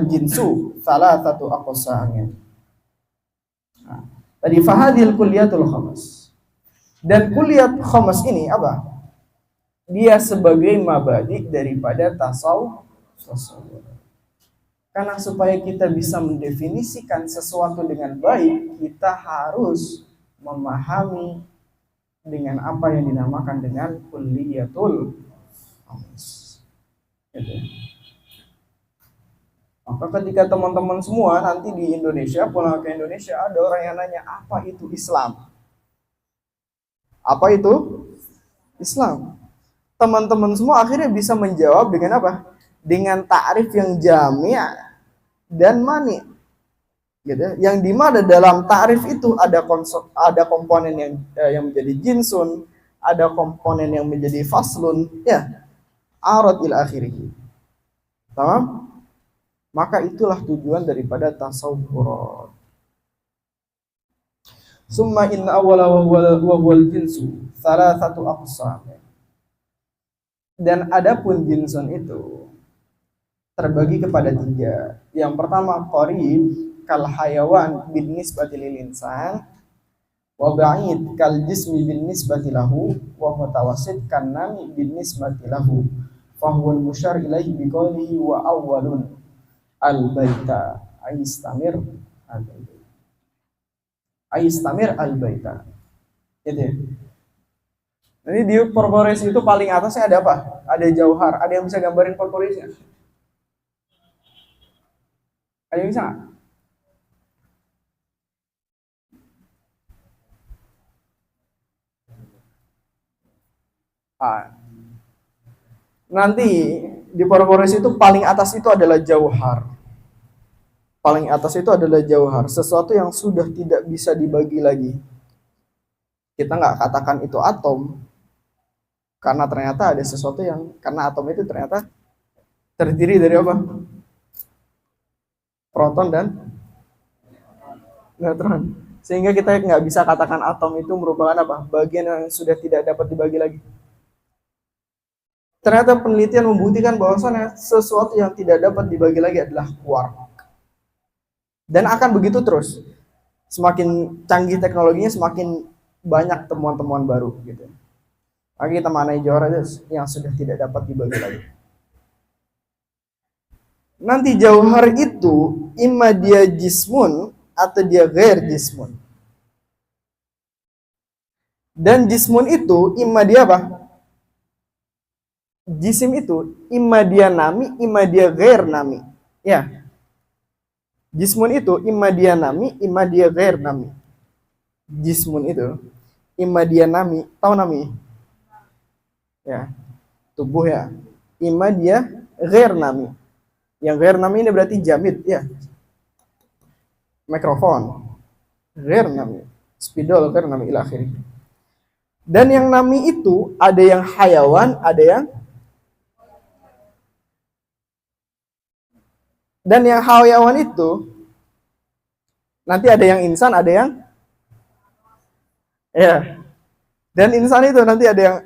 jinsu thalathatu aqsamin. Tadi fahadhil kulliyatul khams. Dan kulliyat khams ini apa? Dia sebagai mabadi daripada tasawuf. Karena supaya kita bisa mendefinisikan sesuatu dengan baik, kita harus memahami dengan apa yang dinamakan dengan kulliyatul khams. Maka ketika teman-teman semua nanti di Indonesia, pulang ke Indonesia, ada orang yang nanya, apa itu Islam? Apa itu Islam? Teman-teman semua akhirnya bisa menjawab dengan apa? Dengan ta'rif yang jami' dan mani. Gitu. Yang dimana dalam ta'rif itu ada komponen yang menjadi jinsun, ada komponen yang menjadi faslun, ya, arad ila akhirih. Paham? Maka itulah tujuan daripada tasawwur. Summa inna awwala wa huwal jinsu thalathatu aqsam. Dan adapun jinsun itu terbagi kepada 3. Yang pertama qarib kal hayawan bin nisbati lil insan, wa ba'id kal jismi bin nisbati lahu, wa mutawassit kan nami bin nisbati lahu. Fa huwa al-musyar ilaihi biqaulihi wa awwalun al-baita aistamir al-baita. Aistamir al-baita. Gitu ya. Jadi di korporasi itu paling atasnya ada apa? Ada jauhar. Ada yang bisa gambarin korporasinya? Ada yang bisa nggak? Nanti di korporasi itu paling atas itu adalah jauhar. Paling atas itu adalah jauhar. Sesuatu yang sudah tidak bisa dibagi lagi. Kita nggak katakan itu atom. Karena ternyata ada sesuatu yang, karena atom itu ternyata terdiri dari apa? Proton dan neutron. Sehingga kita nggak bisa katakan atom itu merupakan apa? Bagian yang sudah tidak dapat dibagi lagi. Ternyata penelitian membuktikan bahwasannya sesuatu yang tidak dapat dibagi lagi adalah quark. Dan akan begitu terus. Semakin canggih teknologinya, semakin banyak temuan-temuan baru gitu. Lagi kita maknai jauhar aja yang sudah tidak dapat dibagi lagi. Nanti jauhar itu imma dia jismun atau dia ghair jismun. Dan jismun itu imma dia apa? Jisim itu imma dia nami, imma dia ghair nami. Ya. Jismun itu imma dia nami, imma dia ghair nami. Jismun itu imma dia nami, tahu nami? Ya. Tubuh ya. Imma dia ghair nami. Yang ghair nami ini berarti jamid ya. Mikrofon. Ghair nami. Spidol ghair nami ila akhirih. Dan yang nami itu ada yang hayawan, ada yang hayawan itu nanti ada yang insan, ada yang ya. Dan insan itu nanti ada yang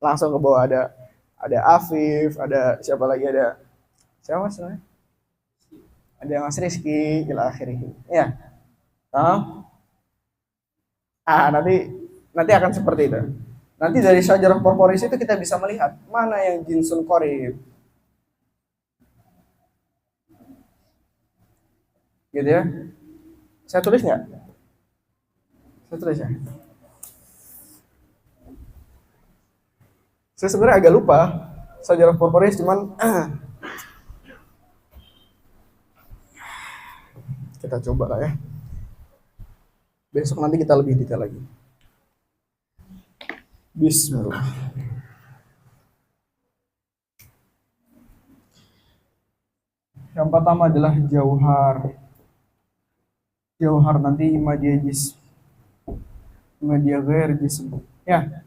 langsung ke bawah, ada Afif, ada siapa lagi, ada siapa mas namanya? Ada Mas Rizky ila akhirih. Ya. Nanti akan seperti itu. Nanti dari syajarah korporis itu kita bisa melihat mana yang jinsun qorib. Gitu ya. Saya tulis nggak? Saya tulis ya. Saya sebenarnya agak lupa syajarah korporis, cuman kita coba lah ya. Besok nanti kita lebih detail lagi. Bismillah. Yang pertama adalah jauhar. Jauhar nanti imma dia jism, imma dia ghair jism. Ya.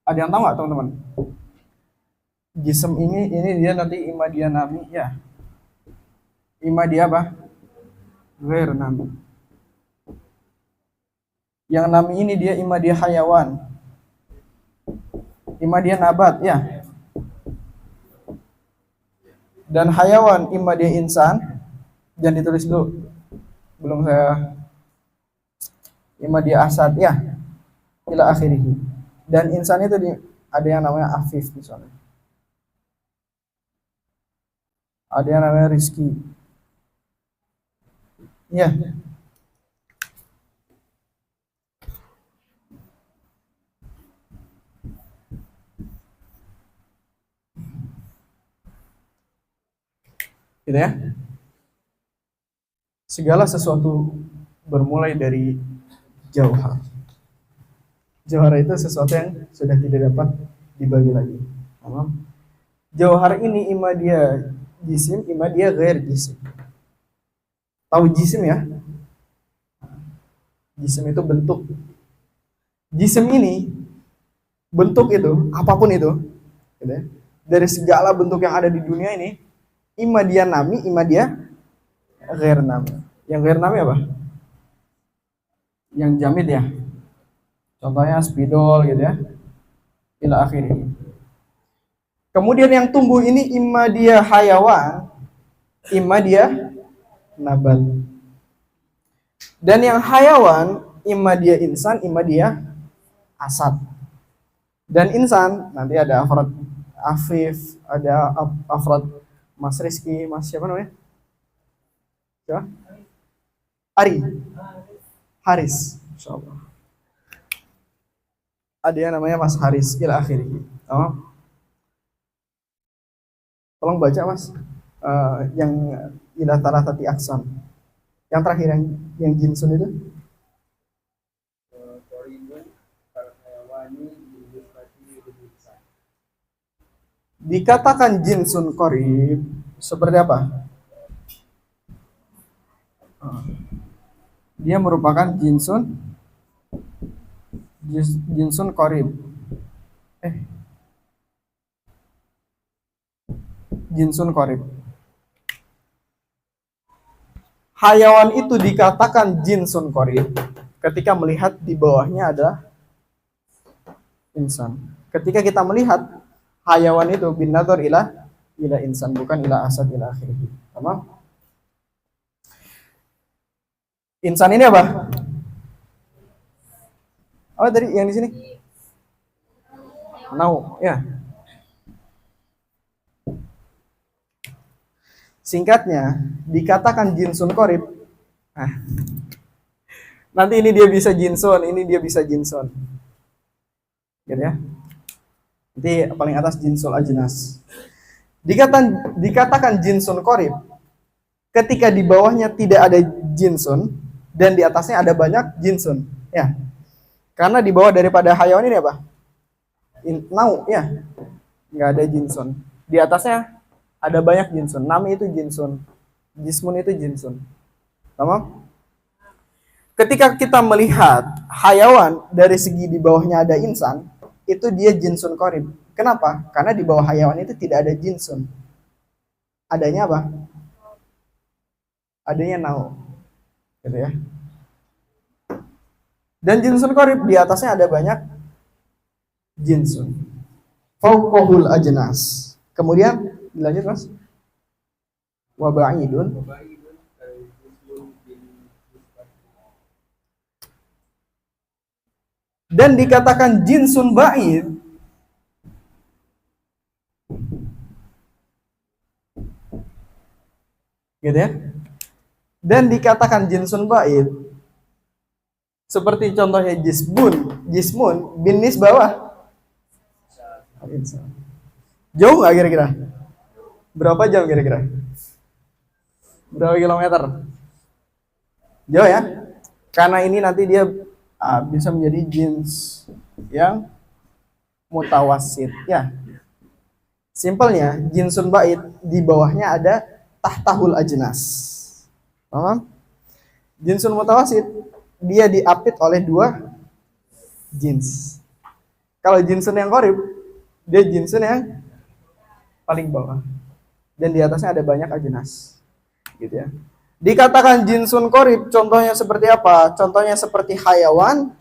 Ada yang tahu nggak teman-teman? Jism ini dia nanti imma dia nami ya. Imma dia apa? Ghair nami. Yang nami ini dia imma dia hayawan, imma dia nabat ya. Dan hayawan imma dia insan. Jangan ditulis dulu, belum saya. Imma dia asad ya ila akhirih. Dan insan itu ada yang namanya Afif misalnya, ada yang namanya Rizky ya. Gitu ya. Segala sesuatu bermulai dari jauhar. Jauhar itu sesuatu yang sudah tidak dapat dibagi lagi. Jauhar ini imma dia jisim, imma dia ghair jisim. Tahu jisim ya? Jisim itu bentuk. Jisim ini bentuk itu, apapun itu, gitu ya, dari segala bentuk yang ada di dunia ini, imma dia nami, imma dia ghair nami. Yang ghair nami apa? Yang jamid ya. Contohnya spidol gitu ya. Ila akhirih. Kemudian yang tumbuh ini imma dia hayawan, imma dia nabat. Dan yang hayawan imma dia insan, imma dia asad. Dan insan nanti ada afrad Afif, ada afrad Mas Rizky, Mas siapa namanya? Siapa? Ari, Haris, insyaallah. Ada yang namanya Mas Haris ila akhirih. Tolong baca Mas, yang ila talatati aksam. Yang terakhir yang jinsun itu. Dikatakan jinsun qorib seperti apa? Dia merupakan jinsun qorib. Jinsun qorib. Hayawan itu dikatakan jinsun qorib ketika melihat di bawahnya ada insan. Ketika kita melihat hayawan itu bin nadhar ila insan, bukan ila asad ila akhirih. Paham? Insan ini apa? Oh, tadi yang di sini. Nau, ya. Singkatnya, dikatakan jinsun korib. Nah, nanti ini dia bisa jinsun, ini dia bisa jinsun. Gitu ya. Nanti paling atas jinsul ajnas. Dikatakan jinsun korib ketika di bawahnya tidak ada jinsun dan di atasnya ada banyak jinsun. Ya. Karena di bawah daripada hayawan ini apa? Nau, ya. Nggak ada jinsun. Di atasnya ada banyak jinsun. Nami itu jinsun. Jismun itu jinsun. Tamam? Ketika kita melihat hayawan dari segi di bawahnya ada insan, itu dia jinsun korib. Kenapa? Karena di bawah hayawan itu tidak ada jinsun. Adanya apa? Adanya nau. Gitu ya. Dan jinsun korib di atasnya ada banyak jinsun. Fauqahul ajnas. Kemudian dilanjut Mas. Wa ba'idun. Dan dikatakan jinsun ba'id gitu ya. Dan dikatakan jinsun ba'id seperti contohnya jismun bin nisbah. Jauh nggak kira-kira? Berapa jam kira-kira? Berapa kilometer? Jauh ya? Karena ini nanti dia bisa menjadi jins yang mutawasid ya. Simpelnya jinsun bait di bawahnya ada tahtahul ajnas. Paham? Jinsun mutawasid dia diapit oleh dua jins. Kalau jinsun yang korib dia jinsun yang paling bawah dan di atasnya ada banyak ajnas gitu ya. Dikatakan jinsun korib contohnya seperti apa? Contohnya seperti hayawan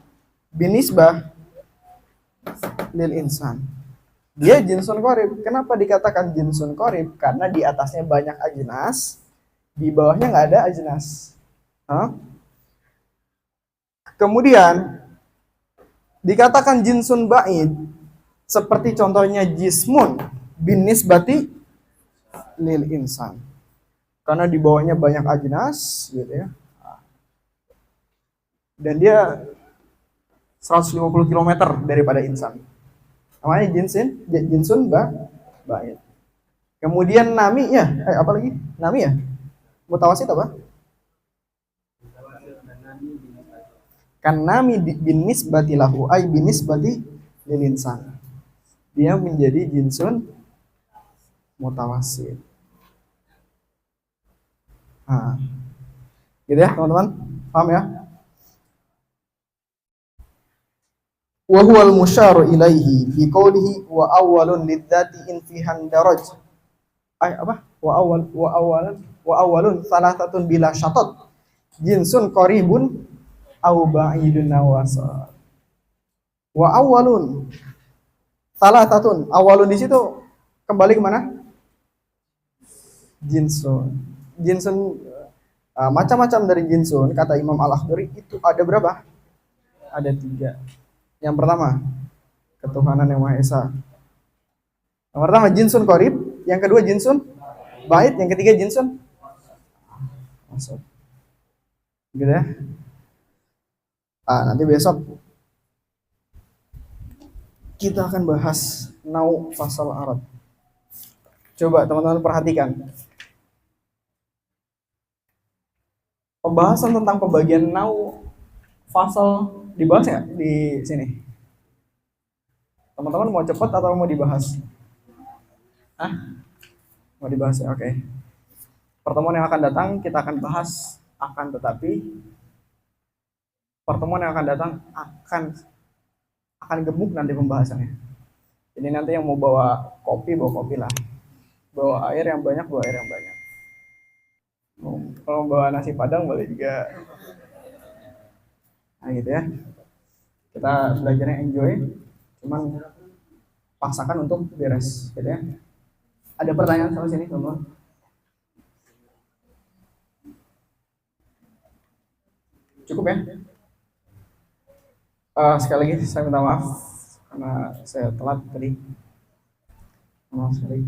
binisbah lil insan. Dia jinsun korib. Kenapa dikatakan jinsun korib? Karena di atasnya banyak ajnas, di bawahnya nggak ada ajnas. Kemudian dikatakan jinsun ba'id seperti contohnya jismun bin nisbati lil insan. Karena di bawahnya banyak ajnas gitu ya. Dan dia 150 km daripada insan. Namanya jinsun ba'id. Kemudian nami ya, apa lagi? Nami ya? Mutawasid apa? Kan nami bin nisbati lahu ay bin nisbati lil insan. Dia menjadi jinsun mutawasid. Nah, gitu ya teman-teman, paham ya? Wa huwal musyaru ilaihi bi qawlihi wa awwalun lidzati in fihan daraj. Apa? Wa awwalun salasatun bila syatat. Jinsun qaribun au ba'idun nawasat. Wa awwalun salasatun. Awwalun di situ kembali kemana? Jinsun. Jinsun macam-macam dari jinsun kata Imam Al-Akhdari itu ada berapa? Ada 3. Yang pertama, ketuhanan yang Maha Esa. Yang pertama jinsun qarib, yang kedua jinsun bait, yang ketiga jinsun masuk. Gitu ya. Nanti besok kita akan bahas nau fasal Arab. Coba teman-teman perhatikan. Pembahasan tentang pembagian nau fasal dibahas ya di sini. Teman-teman mau cepat atau mau dibahas? Mau dibahas ya, oke. Pertemuan yang akan datang kita akan bahas, akan tetapi pertemuan yang akan datang akan gemuk nanti pembahasannya. Jadi nanti yang mau bawa kopi lah. Bawa air yang banyak, Kalau bawa nasi padang boleh juga. Nah gitu ya. Kita belajarnya enjoy, cuman paksakan untuk beres, gitu ya. Ada pertanyaan sama sini, teman-teman? Cukup ya? Sekali lagi saya minta maaf karena saya telat tadi. Maaf sekali.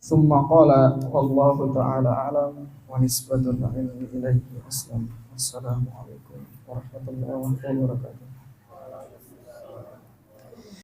Summa qala wallahu ta'ala a'lam wa nisbatul ilmi ilaihi aslam. Assalamualaikum warahmatullahi wabarakatuh.